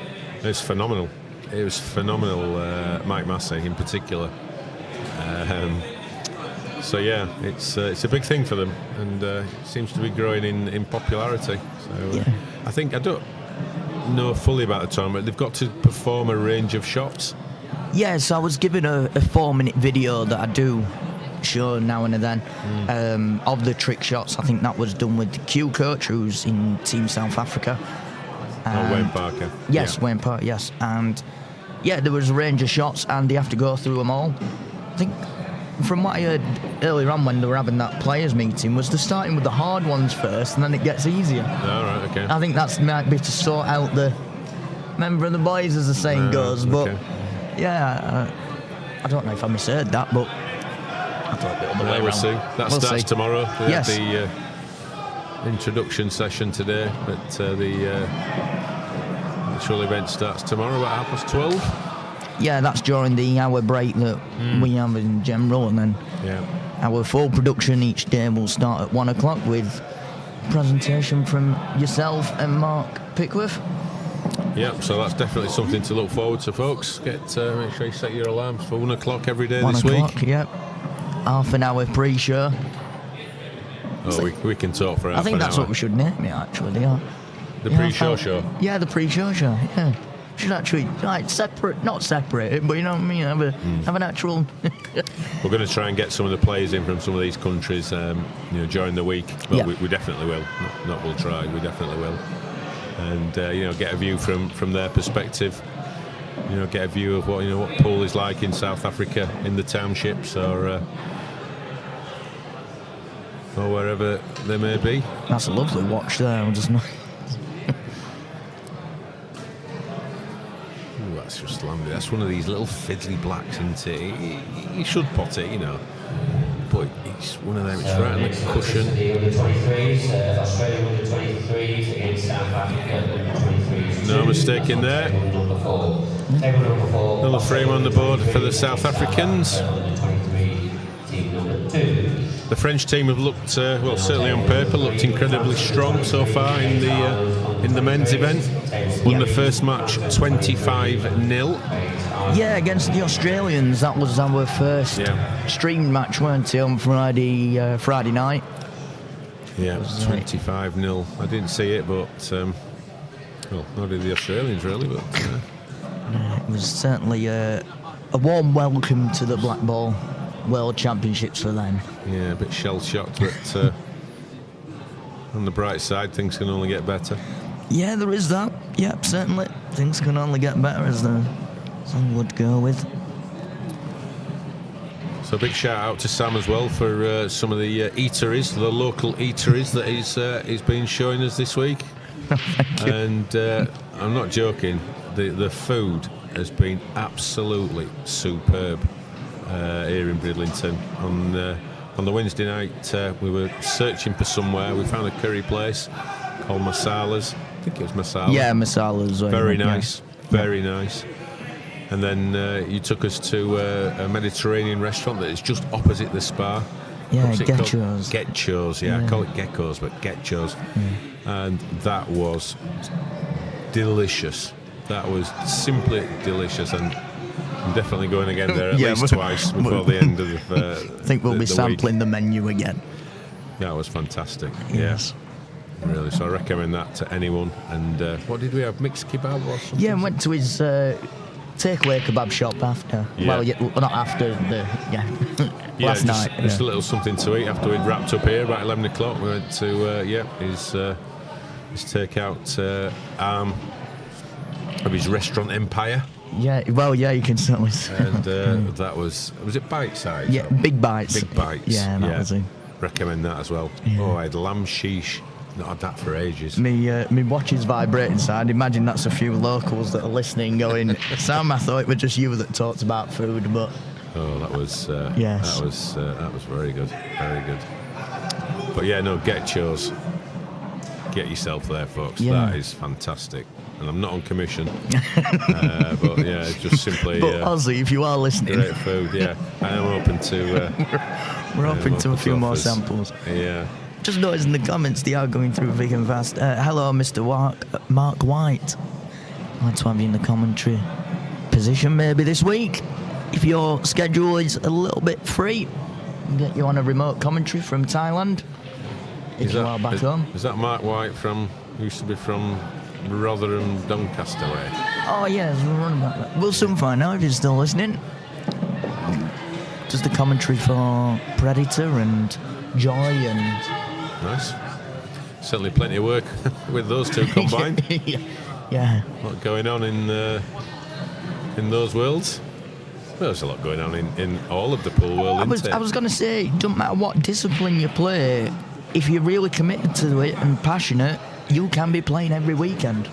It's phenomenal. It was phenomenal, Mike Massey in particular. So yeah, it's a big thing for them, and it seems to be growing in popularity. So I think, I don't know fully about the tournament. They've got to perform a range of shots. Yes, I was given a 4-minute video that I do show now and then of the trick shots. I think that was done with the cue coach, who's in Team South Africa. Wayne Parker. Yes, Wayne Parker, yes. And yeah, there was a range of shots, and they have to go through them all. I think from what I heard earlier on when they were having that players meeting, was they're starting with the hard ones first, and then it gets easier. All right, okay. I think that's might be to sort out the member of the boys, as the saying goes. But yeah, I don't know if I misheard that, but I thought the other way we'll around. see. That starts tomorrow. Yes. introduction session today, but the actual event starts tomorrow at 12:30. Yeah, that's during the hour break that we have in general, and then our full production each day will start at 1 o'clock with presentation from yourself and Mark Pickworth. Yep, so that's definitely something to look forward to, folks. Make sure you set your alarms for 1 o'clock every day 1 this o'clock, week. Yep. Half an hour pre-show. Oh, we can talk for half an hour. I think that's what we should name it, actually. Yeah. The pre-show show. Yeah, the pre-show show. Yeah. Should actually not separate it, but you know what I mean. Have an actual. We're going to try and get some of the players in from some of these countries, during the week. But we definitely will. Not we'll try. We definitely will. And get a view from their perspective. Get a view of what pool is like in South Africa, in the townships, or wherever they may be. That's a lovely watch there. Just not. That's just landed. That's one of these little fiddly blacks, isn't it? You should pot it, but it's one of them. It's right on the cushion. The under-23s, Australia under-23s against South Africa under-23s. No mistake in there. Another frame on the board for the South Africans. The French team have looked, certainly on paper, looked incredibly strong so far in the men's event. Won the first match 25-0. Yeah, against the Australians. That was our first streamed match, weren't it, on Friday night? Yeah, it was 25-0. I didn't see it, but nor did the Australians really. But it was certainly a warm welcome to the Blackball World Championships for them. Yeah, a bit shell-shocked, but on the bright side, things can only get better. Yeah, there is that. Yep, certainly. Things can only get better, as the song would go with. So a big shout out to Sam as well for some of the eateries, the local eateries that he's been showing us this week. Thank you. And I'm not joking, the food has been absolutely superb here in Bridlington. On the Wednesday night, we were searching for somewhere. We found a curry place called Masala's. I think it was Masala. Yeah, Masala's. Very nice, very nice. And then you took us to a Mediterranean restaurant that is just opposite the spa. Yeah, Getchos. Getchos. Getchos, yeah. I call it geckos, but Getchos. And that was delicious. That was simply delicious, and I'm definitely going again there at least twice before the end of I think we'll be sampling the menu again. That was fantastic. Yes. Yeah, really. So I recommend that to anyone. And what did we have? Mixed kebab or something? Yeah, went to his takeaway kebab shop after. Yeah. Well, not after last night. Just a little something to eat after we'd wrapped up here about 11 o'clock. We went to his takeout arm of his restaurant empire. Yeah, well, yeah, you can certainly see. And that was it bite size? Yeah, big bites. Big bites. Yeah, that was it. Recommend that as well. Yeah. Oh, I had lamb sheesh. Not had that for ages. Me watch is vibrating, so I'd imagine that's a few locals that are listening going, Sam, I thought it was just you that talked about food, but... Oh, that was yes. that was very good. Very good. But yeah, no, Getchos. Get yourself there, folks. Yeah. That is fantastic. And I'm not on commission. But yeah, just simply... But Ozzy, if you are listening... Great food, yeah. I am open to... we're open to a few more samples. Yeah. Just noticed in the comments they are going through vegan fast. Hello, Mr. Mark White. I'd like to have you in the commentary position maybe this week. If your schedule is a little bit free, we'll get you on a remote commentary from Thailand. If you are back home. Is that Mark White used to be from Rotherham, Doncaster way? Oh, yeah, we'll soon find out if you're still listening. Just the commentary for Predator and Joy and... Nice. Certainly plenty of work with those two combined. Yeah. A lot going on in those worlds. Well, there's a lot going on in all of the pool world, I was going to say, it doesn't matter what discipline you play, if you're really committed to it and passionate, you can be playing every weekend.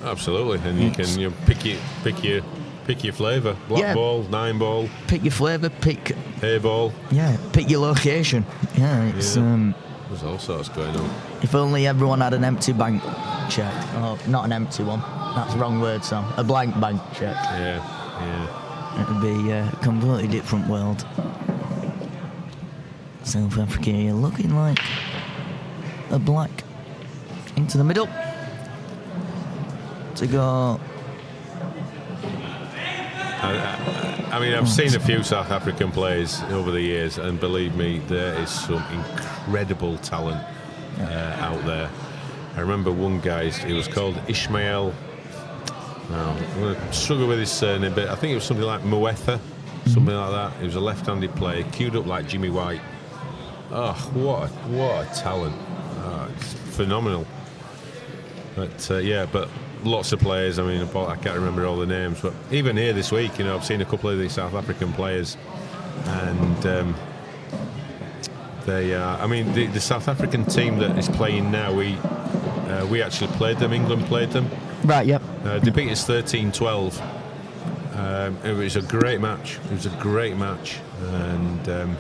Absolutely, and you can pick your flavour. Black ball, 9 ball. Pick your flavour, pick... A ball. Yeah, pick your location. Yeah, it's... There's all sorts going on. If only everyone had an empty bank check. Oh, not an empty one. That's the wrong word, Sam. A blank bank check. Yeah. It would be a completely different world. South Africa here looking like a black into the middle to go. I mean, I've seen a few South African players over the years, and believe me, there is some incredible talent out there. I remember one guy, he was called Ishmael. Now, I'm going to struggle with his surname, but I think it was something like Moetha, something like that. He was a left-handed player, queued up like Jimmy White. Oh, what a talent. Oh, it's phenomenal. But, yeah, but lots of players. I mean, I can't remember all the names, but even here this week, you know, I've seen a couple of these South African players, and they are. I mean, the South African team that is playing now, we actually played them. England played them. Right. Yep. They beat us 13-12. It was a great match. It was a great match, and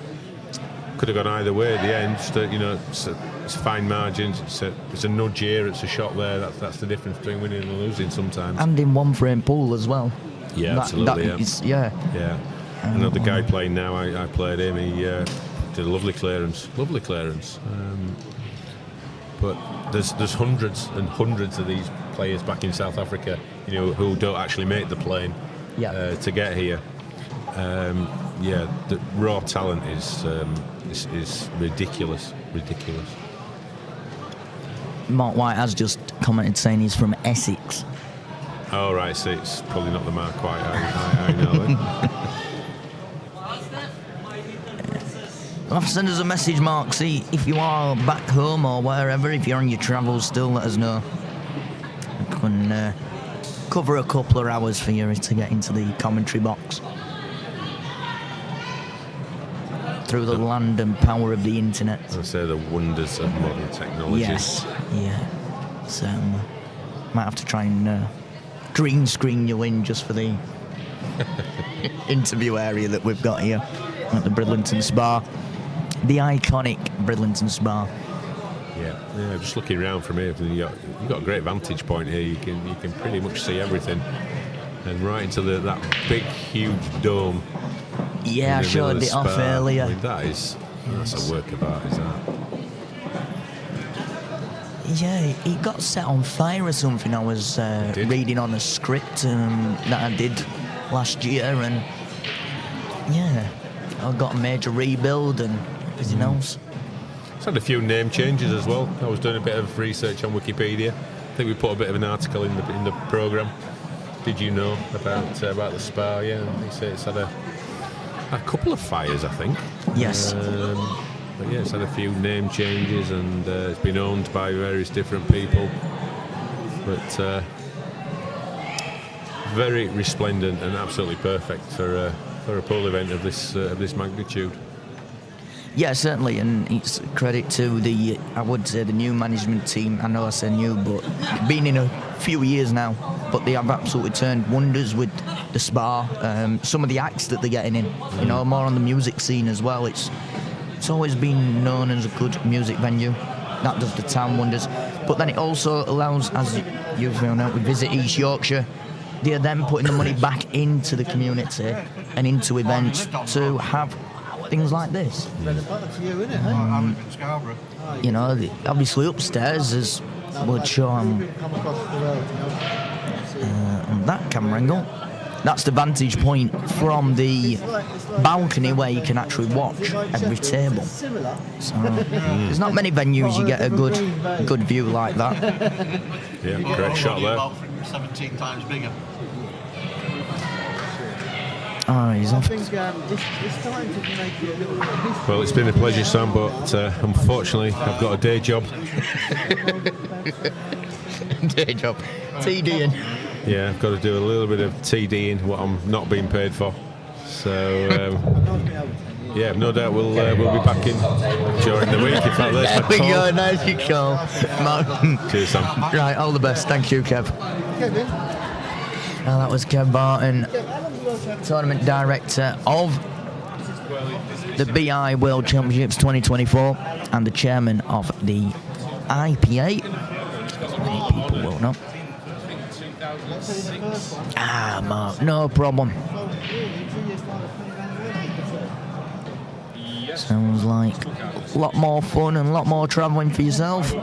could have gone either way at the end. Just, you know, it's fine margins. It's a nudge here. It's a shot there. That's the difference between winning and losing sometimes. And in one frame pool as well. Yeah, absolutely. Yeah. Another guy playing now. I played him. He did a lovely clearance. Lovely clearance. But there's hundreds and hundreds of these players back in South Africa, you know, who don't actually make the plane to get here. The raw talent is ridiculous. Mark White has just commented saying he's from Essex. Oh, right, so it's probably not the Mark White I know then. You'll have to send us a message, Mark. See, if you are back home or wherever, if you're on your travels still, let us know. We can cover a couple of hours for you to get into the commentary box. Through the land and power of the internet. I say the wonders of modern technology. Yes, yeah. So, might have to try and green screen you in just for the interview area that we've got here at the Bridlington Spa. The iconic Bridlington Spa. Yeah, just looking around from here, you've got a great vantage point here. You can pretty much see everything. And right into that big, huge dome. Yeah, I showed it off earlier. I mean, that's a work of art, is that? Yeah, it got set on fire or something. I was reading on a script that I did last year, and yeah, I got a major rebuild and everything else. It's had a few name changes as well. I was doing a bit of research on Wikipedia. I think we put a bit of an article in the programme. Did you know about the spa? Yeah, they say it's had a couple of fires, I think. Yes. But yeah, it's had a few name changes, and it's been owned by various different people. But very resplendent and absolutely perfect for a pool event of this magnitude. Yeah, certainly, and it's credit to I would say the new management team. I know I say new, but been in a few years now, but they have absolutely turned wonders with the spa. Some of the acts that they're getting in, you know, more on the music scene as well. It's always been known as a good music venue. That does the town wonders. But then it also allows, as you found out, we visit East Yorkshire. They are then putting the money back into the community and into events to have things like this. You know, obviously upstairs is would show on that camera angle. That's the vantage point from the balcony where you can actually watch every table. So there's not many venues you get a good view like that. Yeah, great shot there. 17 times bigger. Oh, he's off. Well, it's been a pleasure, Sam, but unfortunately I've got a day job. Day job. TDing. Yeah, I've got to do a little bit of TDing, what I'm not being paid for. So, yeah, no doubt we'll be back in during the week. In fact, there we go, nice you call. Cheers, Sam. Right, all the best. Thank you, Kev. That was Kev Barton, tournament director of the BI World Championships 2024 and the chairman of the IPA. Many people will know. Ah, Mark, no problem. Sounds like a lot more fun and a lot more travelling for yourself.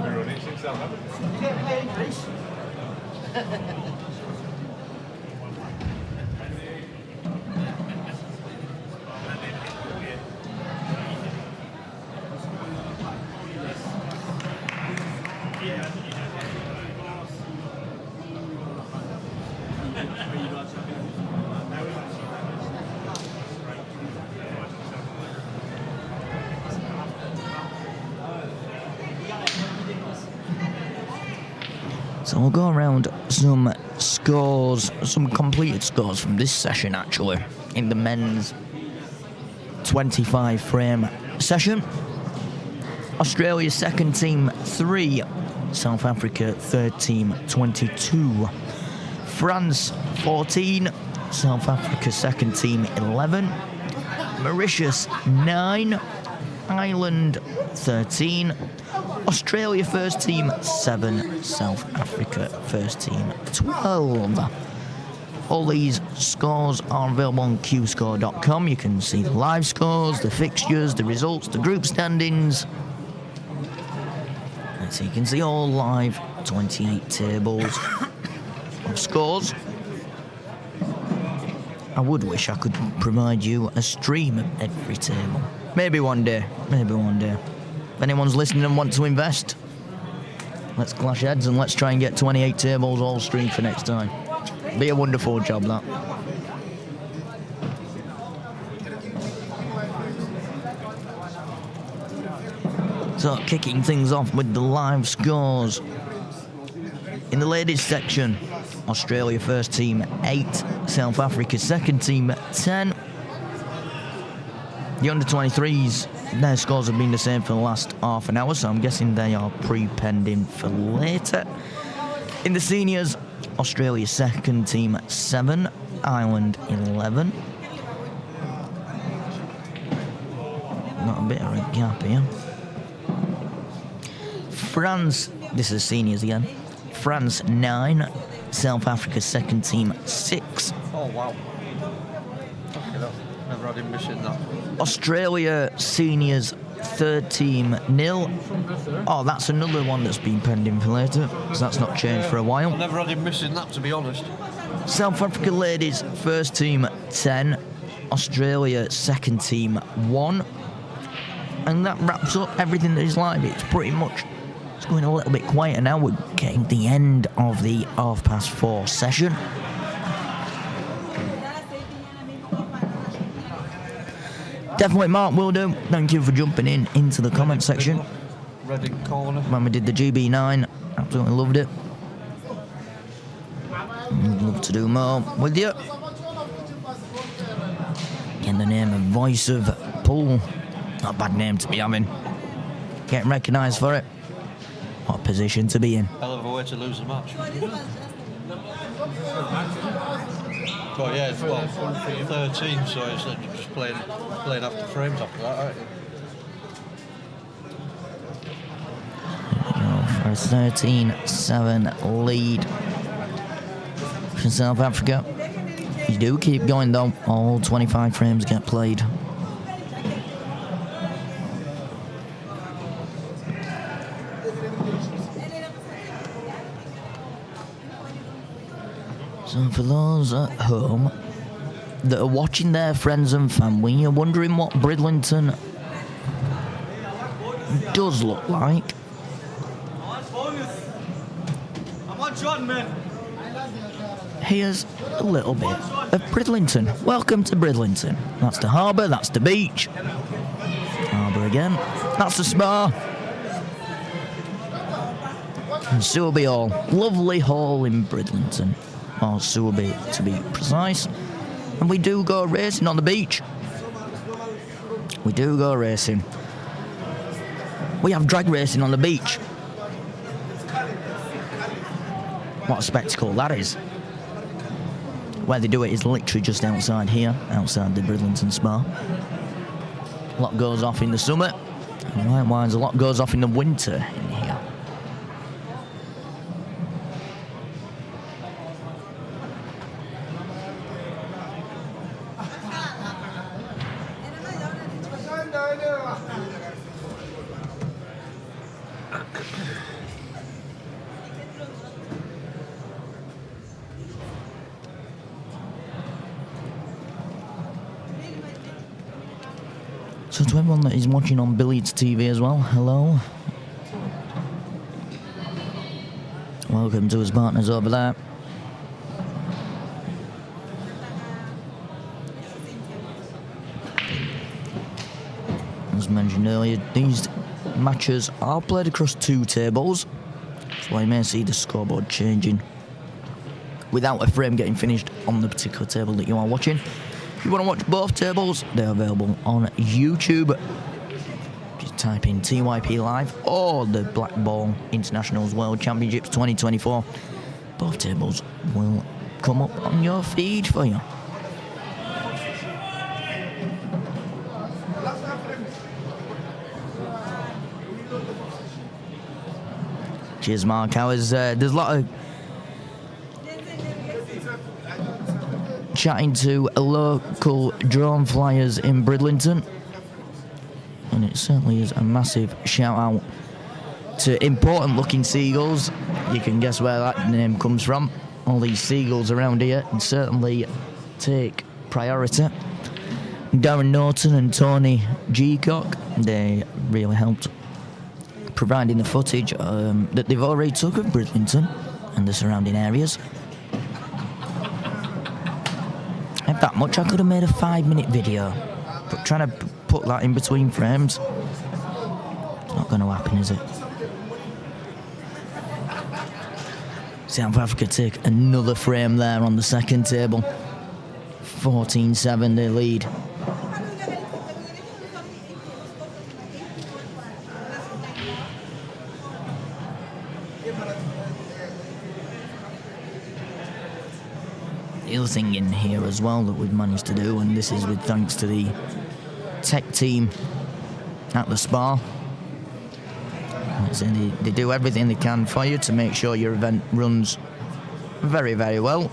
So we'll go around some scores, some completed scores from this session actually, in the men's 25 frame session. Australia second team 3, South Africa third team 22, France 14, South Africa second team 11, Mauritius 9, Ireland 13, Australia first team 7, South Africa first team 12. All these scores are available on qscore.com. You can see the live scores, the fixtures, the results, the group standings. And so you can see all live 28 tables of scores. I would wish I could provide you a stream of every table. Maybe one day, maybe one day. If anyone's listening and wants to invest, let's clash heads and let's try and get 28 tables all streamed for next time. Be a wonderful job, that. So, kicking things off with the live scores. In the ladies section, Australia first team 8, South Africa second team 10. The under-23s, their scores have been the same for the last half an hour, so I'm guessing they are pre-penned in for later. In the seniors, Australia second team 7, Ireland 11. Not a bit of a gap here. France, this is seniors again. France 9, South Africa second team 6. Oh wow. Never had him missing that. Australia seniors third team 0. Oh, that's another one that's been penned in for later, because that's not changed for a while. I never had him missing that, to be honest. South Africa ladies first team 10, Australia second team 1. And that wraps up everything that is live. It's pretty much, it's going a little bit quieter now. We're getting the end of the 4:30 session. Definitely, Mark, will do. Thank you for jumping into the comment section. Reading corner. When we did the GB9, absolutely loved it. I'd love to do more with you. In the name of Voice of Pool. Not a bad name to be having. Getting recognised for it. What a position to be in. Hell of a way to lose the match. But yeah, it's 13, so it's just playing after frames after that, aren't you? For a 13-7 lead for South Africa. You do keep going though, all 25 frames get played. So for those at home that are watching their friends and family, you're wondering what Bridlington does look like. Here's a little bit of Bridlington. Welcome to Bridlington. That's the harbour, that's the beach. Harbour again. That's the spa. And Sowerby Hall. Lovely hall in Bridlington. Or Sowerby to be precise. And we do go racing on the beach. We do go racing. We have drag racing on the beach. What a spectacle that is. Where they do it is literally just outside here, outside the Bridlington Spa. A lot goes off in the summer, and likewise a lot goes off in the winter in here. So to everyone that is watching on Billiards TV as well, hello. Welcome to his partners over there. As mentioned earlier, these matches are played across 2 tables, so you may see the scoreboard changing without a frame getting finished on the particular table that you are watching. If you want to watch both tables, they're available on YouTube. Just type in TYPLive or the Blackball Internationals World Championships 2024. Both tables will come up on your feed for you. Cheers, Mark. There's a lot of chatting to local drone flyers in Bridlington, and it certainly is a massive shout out to important looking seagulls. You can guess where that name comes from. All these seagulls around here certainly take priority. Darren Norton and Tony Geacock, they really helped providing the footage that they've already took of Bridlington and the surrounding areas. If that much, I could have made a 5-minute video, but trying to put that in between frames, it's not going to happen, is it? South Africa take another frame there on the second table. 14-7 they lead. The other thing in here as well that we've managed to do, and this is with thanks to the tech team at the spa, they do everything they can for you to make sure your event runs very, very well.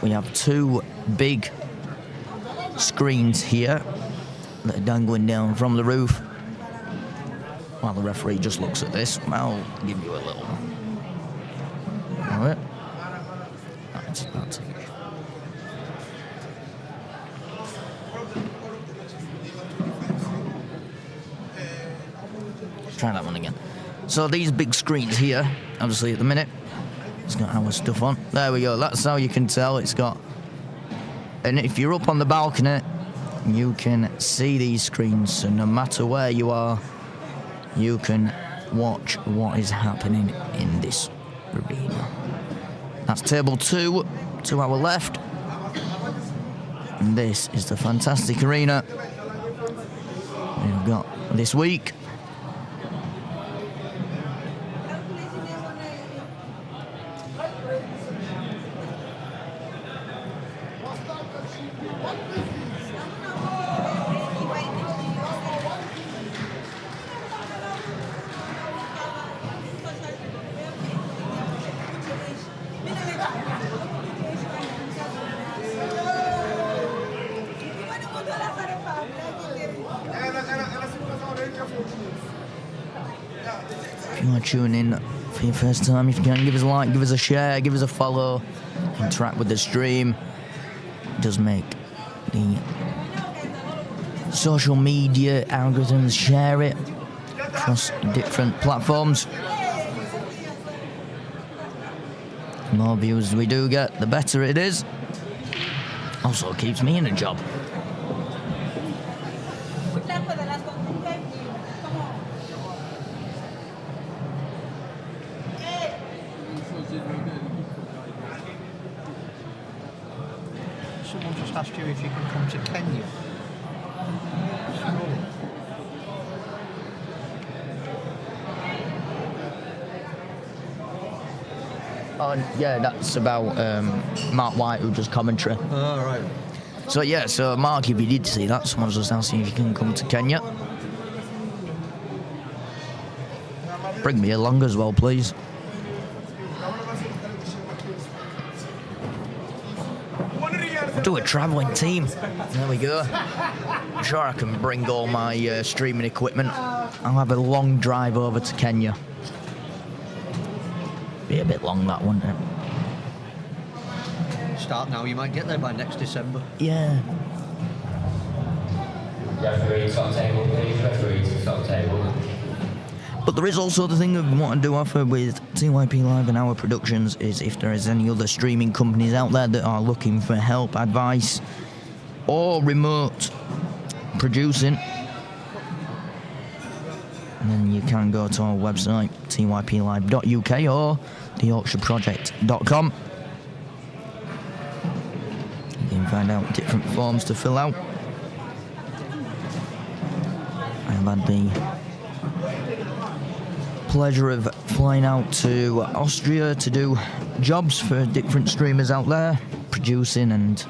We have 2 big screens here that are dangling down from the roof. While the referee just looks at this, I'll give you a little. All right. That's it. Try that one again. So these big screens here, obviously at the minute, it's got our stuff on. There we go, that's how you can tell it's got. And if you're up on the balcony, you can see these screens, so no matter where you are, you can watch what is happening in this arena. That's table 2 to our left. And this is the fantastic arena we've got this week. If you are tuning in for your first time, if you can, give us a like, give us a share, give us a follow, interact with the stream. It does make the social media algorithms share it across different platforms. The more views we do get, the better it is. Also keeps me in a job. Someone just asked you if you can come to Kenya. Oh, yeah, that's about Mark White, who does commentary. Oh, right. So yeah, so Mark, if you did see that, someone's just asking if you can come to Kenya. Bring me along as well, please. Do a travelling team. There we go. I'm sure I can bring all my streaming equipment. I'll have a long drive over to Kenya. Be a bit long, that, wouldn't it? Start now, you might get there by next December. Yeah. Referee top table, please. Referee to top table. But there is also the thing that we want to do offer with TYPLive and our productions is if there is any other streaming companies out there that are looking for help, advice, or remote producing, then you can go to our website, typlive.uk or theyorkshireproject.com. You can find out different forms to fill out. I've had the pleasure of flying out to Austria to do jobs for different streamers out there, producing and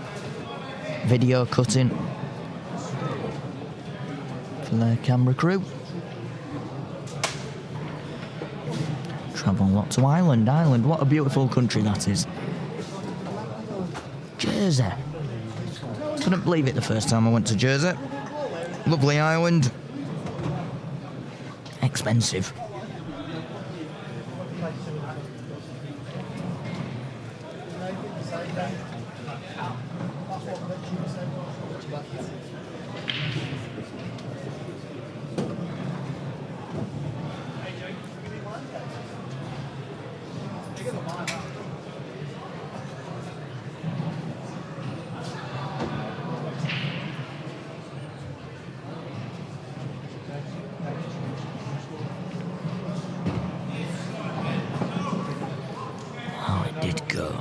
video cutting for their camera crew. Travel a lot to Ireland. Ireland, what a beautiful country that is. Jersey. Couldn't believe it the first time I went to Jersey. Lovely island. Expensive. Oh, it did go.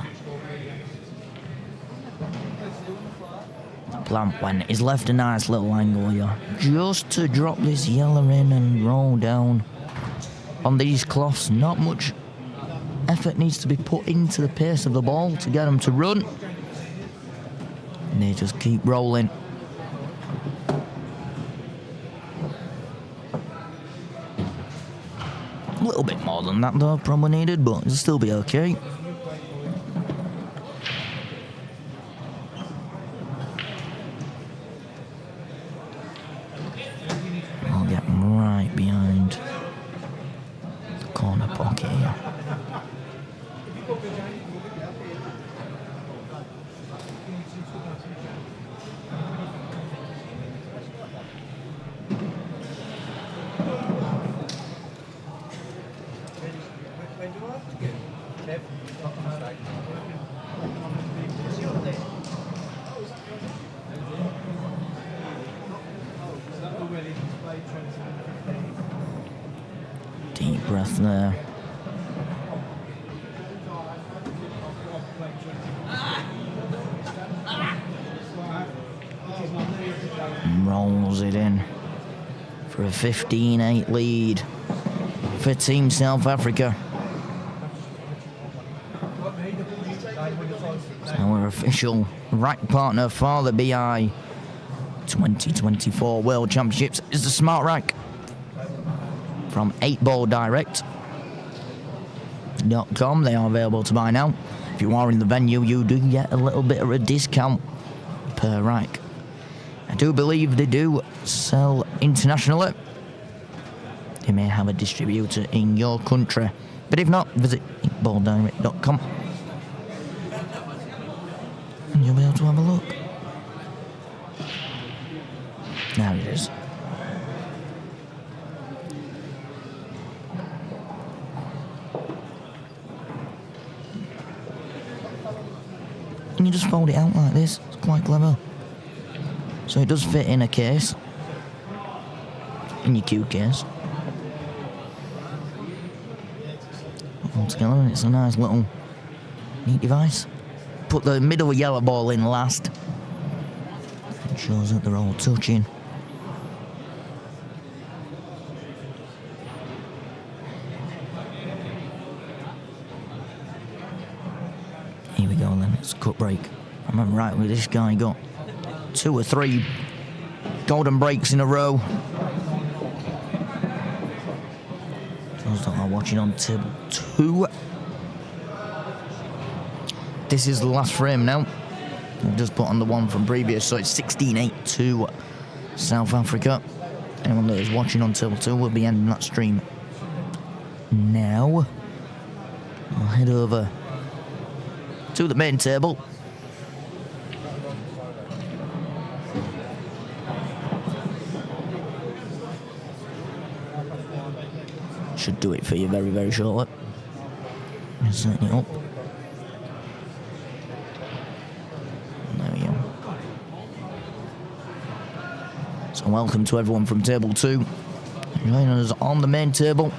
Plant went. He's left a nice little angle here. Just to drop this yellow in and roll down. On these cloths, not much effort needs to be put into the pace of the ball to get them to run. And they just keep rolling. A little bit more than that though, probably needed, but it'll still be okay. I'll get right behind the corner pocket here. Deep breath there. And rolls it in for a 15-8 lead for Team South Africa. Our official rack partner for the BI 2024 World Championships is the Smart Rack from 8balldirect.com. They are available to buy now. If you are in the venue, you do get a little bit of a discount per rack. I do believe they do sell internationally. They may have a distributor in your country, but if not, visit 8balldirect.com and you'll be able to have a look. There it is. And you just fold it out like this. It's quite clever. So it does fit in a case, in your cue case. All together, and it's a nice little neat device. Put the middle yellow ball in last. It shows that they're all touching. Here we go then, it's a cut break. I remember right what this guy got. 2 or 3 golden breaks in a row. Those that are watching on table 2. This is the last frame now. I've just put on the one from previous, so it's 16-8 to South Africa. Anyone that is watching on table 2 will be ending that stream now. I'll head over to the main table. Should do it for you very, very shortly. Just setting it up. There we go. So welcome to everyone from table 2. Joining us on the main table.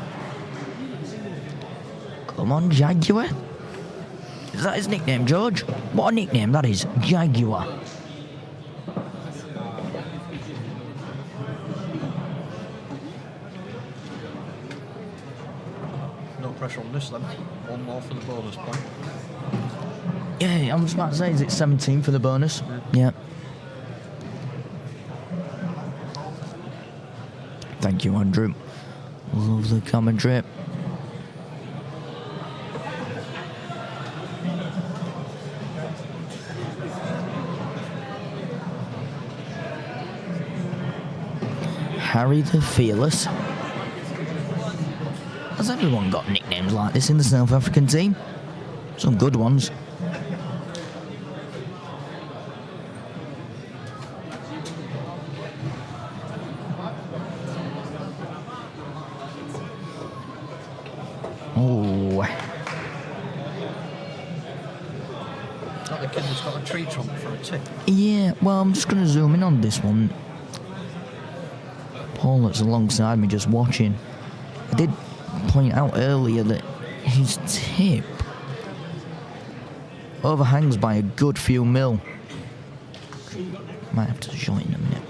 Come on, Jaguar. Is that his nickname, George? What a nickname that is, Jaguar. No pressure on this then. One more for the bonus point. Yeah, I was about to say, is it 17 for the bonus? Yeah. Thank you, Andrew. Love the commentary. Harry the Fearless. Has everyone got nicknames like this in the South African team? Some good ones. Oh. That the kid that's got a tree trunk for a tip. Yeah, well, I'm just going to zoom in on this one. Paul that's alongside me just watching. I did point out earlier that his tip overhangs by a good few mil. Might have to show it in a minute.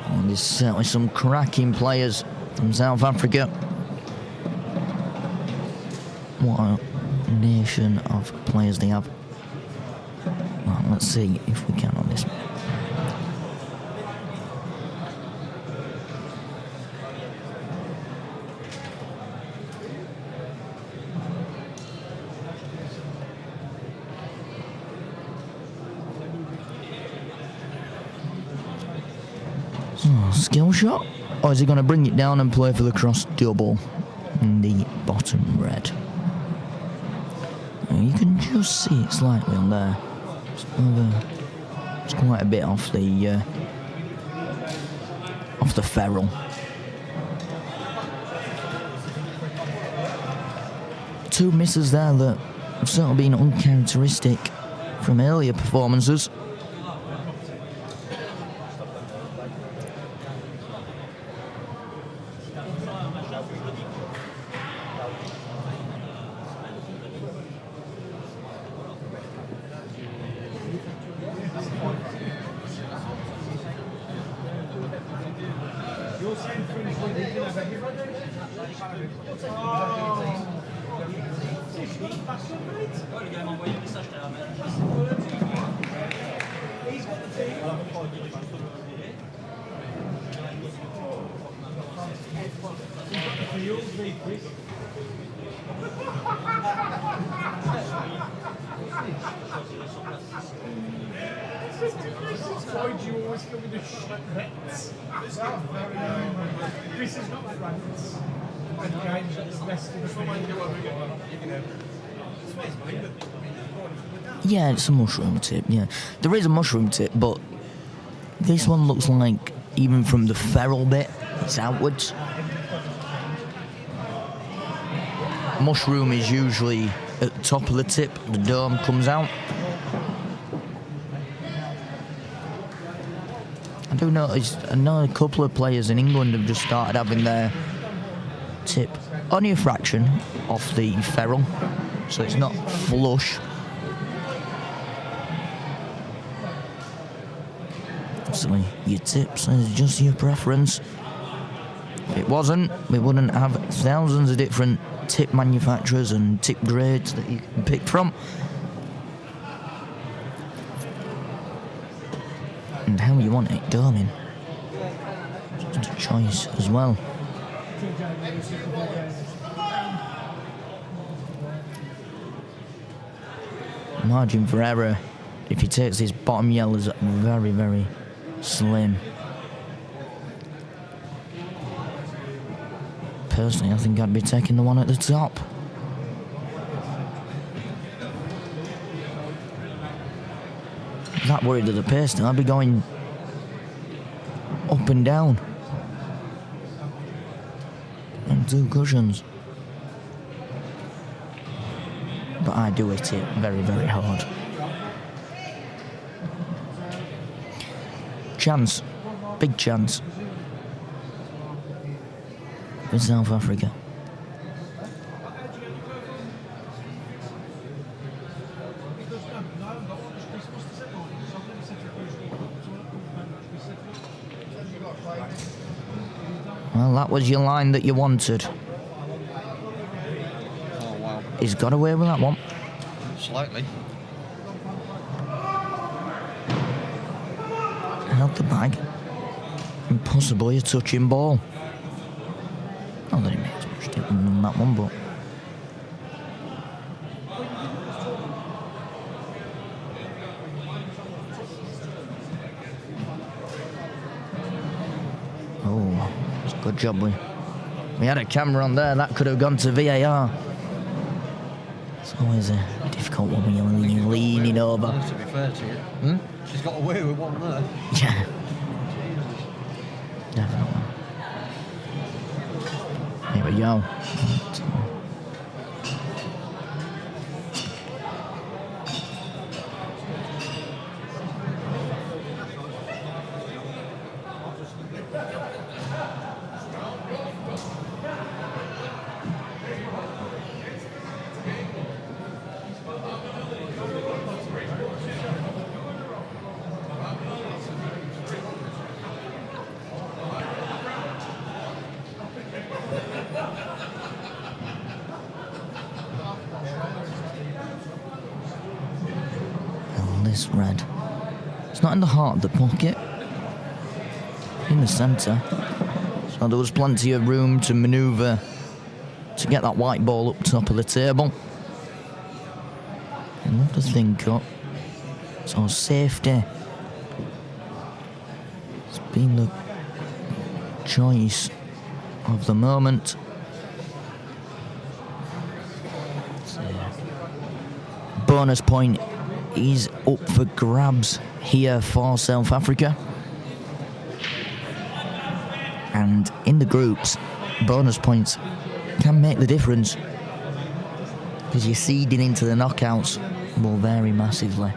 Oh, there's certainly some cracking players from South Africa. What a nation of players they have. Well, let's see if we can on this one. Skill shot, or is he going to bring it down and play for the cross double in the bottom red? You can just see it slightly on there. It's quite a bit off the ferrule. Two misses there that have certainly been uncharacteristic from earlier performances. Why do you always come with the rats? This is not rats. And games at the best of the Yeah, it's a mushroom tip, yeah. There is a mushroom tip, but this one looks like, even from the ferrule bit, it's outwards. Mushroom is usually at the top of the tip, the dome comes out. I do notice, I know a couple of players in England have just started having their tip only a fraction off the ferrule, so it's not flush. So your tips is just your preference. If it wasn't, we wouldn't have thousands of different tip manufacturers and tip grades that you can pick from. And how you want it going. Just a choice as well. Margin for error, if he takes his bottom yell, is very, very slim. Personally, I think I'd be taking the one at the top. I'm not worried at the pace now, I'd be going up and down. And 2 cushions. But I do hit it very, very hard. Chance. Big chance. For South Africa. Well, that was your line that you wanted. Oh, wow. He's got away with that one. Slightly. Held the bag. And possibly a touching ball. Not that he makes much difference on that one, but... Oh, it's a good job we had a camera on there, that could have gone to VAR. It's always a difficult one when you're leaning over. To be fair to you, she's got away with one there. Yeah. Definitely. Here we go. This red. It's not in the heart of the pocket. In the centre. So there was plenty of room to manoeuvre to get that white ball up top of the table. Another thin cut. So safety. It's been the choice of the moment. Bonus point is up for grabs here for South Africa. And in the groups, bonus points can make the difference because your seeding into the knockouts will vary massively.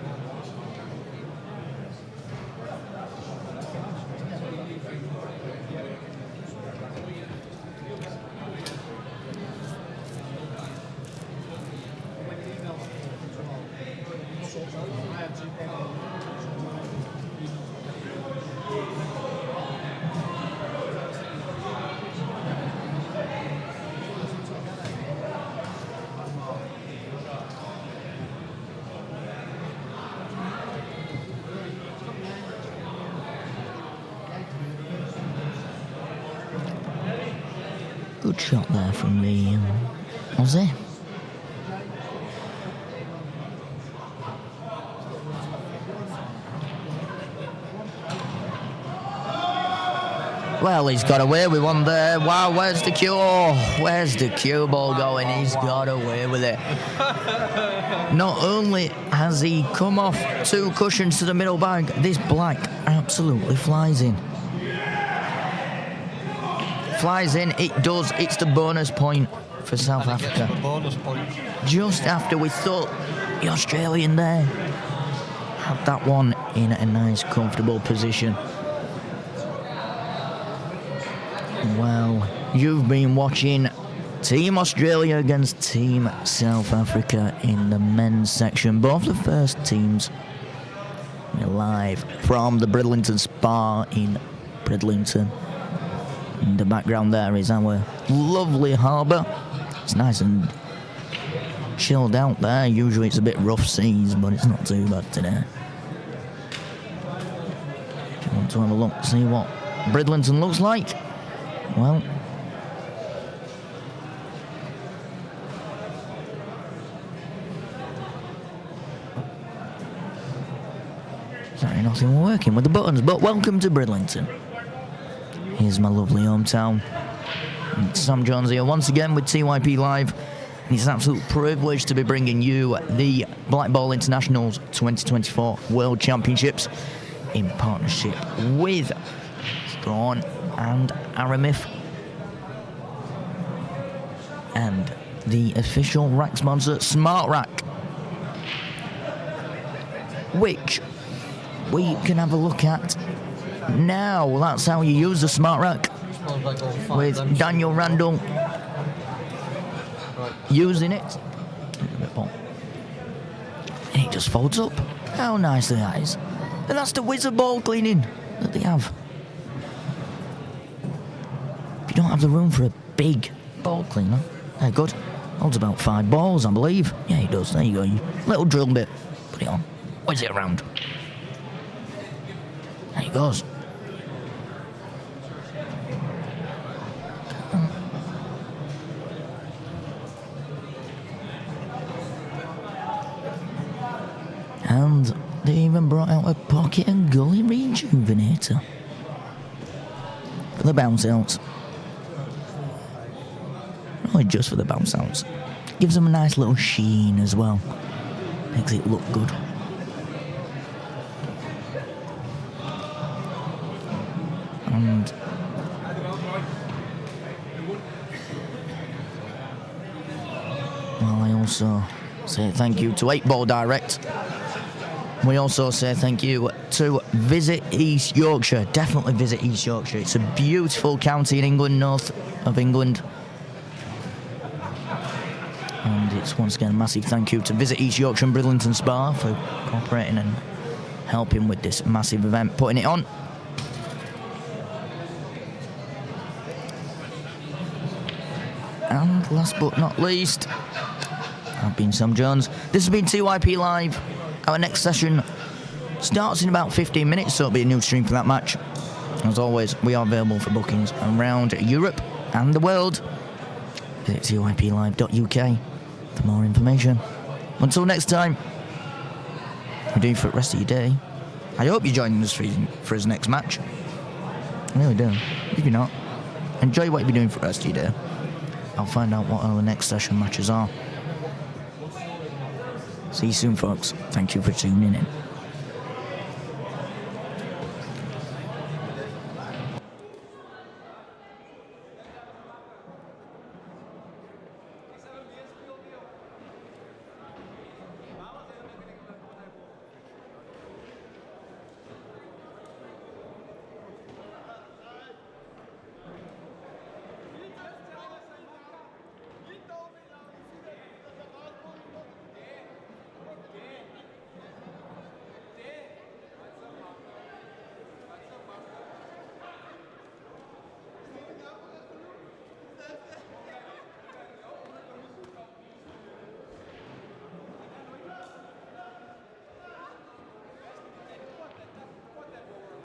Good shot there from the Aussie. Well, he's got away with one there. Wow, where's the cue? Oh, where's the cue ball going? He's got away with it. Not only has he come off 2 cushions to the middle bag, this black absolutely flies in. Flies in, it does. It's the bonus point for South Africa. Bonus point. Just after we thought the Australian there had that one in a nice, comfortable position. Well, you've been watching Team Australia against Team South Africa in the men's section. Both the first teams live from the Bridlington Spa in Bridlington. In the background there is our lovely harbour. It's nice and chilled out there. Usually it's a bit rough seas, but it's not too bad today. If you want to have a look, see what Bridlington looks like, well, sorry, nothing working with the buttons, but welcome to Bridlington. Here's my lovely hometown. It's Sam Jones here once again with TYPLive. It's an absolute privilege to be bringing you the Blackball Internationals 2024 World Championships in partnership with Strawn and Aramith. And the official rack sponsor, Smart Rack, which we can have a look at now. That's how you use the Smart Rack, with Daniel Randall using it. And it just folds up. How nice that is. And that's the wizard ball cleaning that they have. If you don't have the room for a big ball cleaner, they're good. Holds about 5 balls, I believe. Yeah, it does. There you go. Little drill bit. Put it on. Whiz it around. There he goes. And they even brought out a pocket and gully rejuvenator for the bounce outs. Only just for the bounce outs. Gives them a nice little sheen as well. Makes it look good. And well, I also say thank you to 8 Ball Direct. We also say thank you to Visit East Yorkshire. Definitely visit East Yorkshire. It's a beautiful county in England, north of England. And it's once again a massive thank you to Visit East Yorkshire and Bridlington Spa for cooperating and helping with this massive event, putting it on. And last but not least, I've been Sam Jones. This has been TYPLive. Our next session starts in about 15 minutes, so it'll be a new stream for that match. As always, we are available for bookings around Europe and the world. Visit typlive.uk for more information. Until next time, what do you do for the rest of your day? I hope you're joining us for his next match. I really do. If you're not, enjoy what you're doing for the rest of your day. I'll find out what our next session matches are. See you soon, folks. Thank you for tuning in.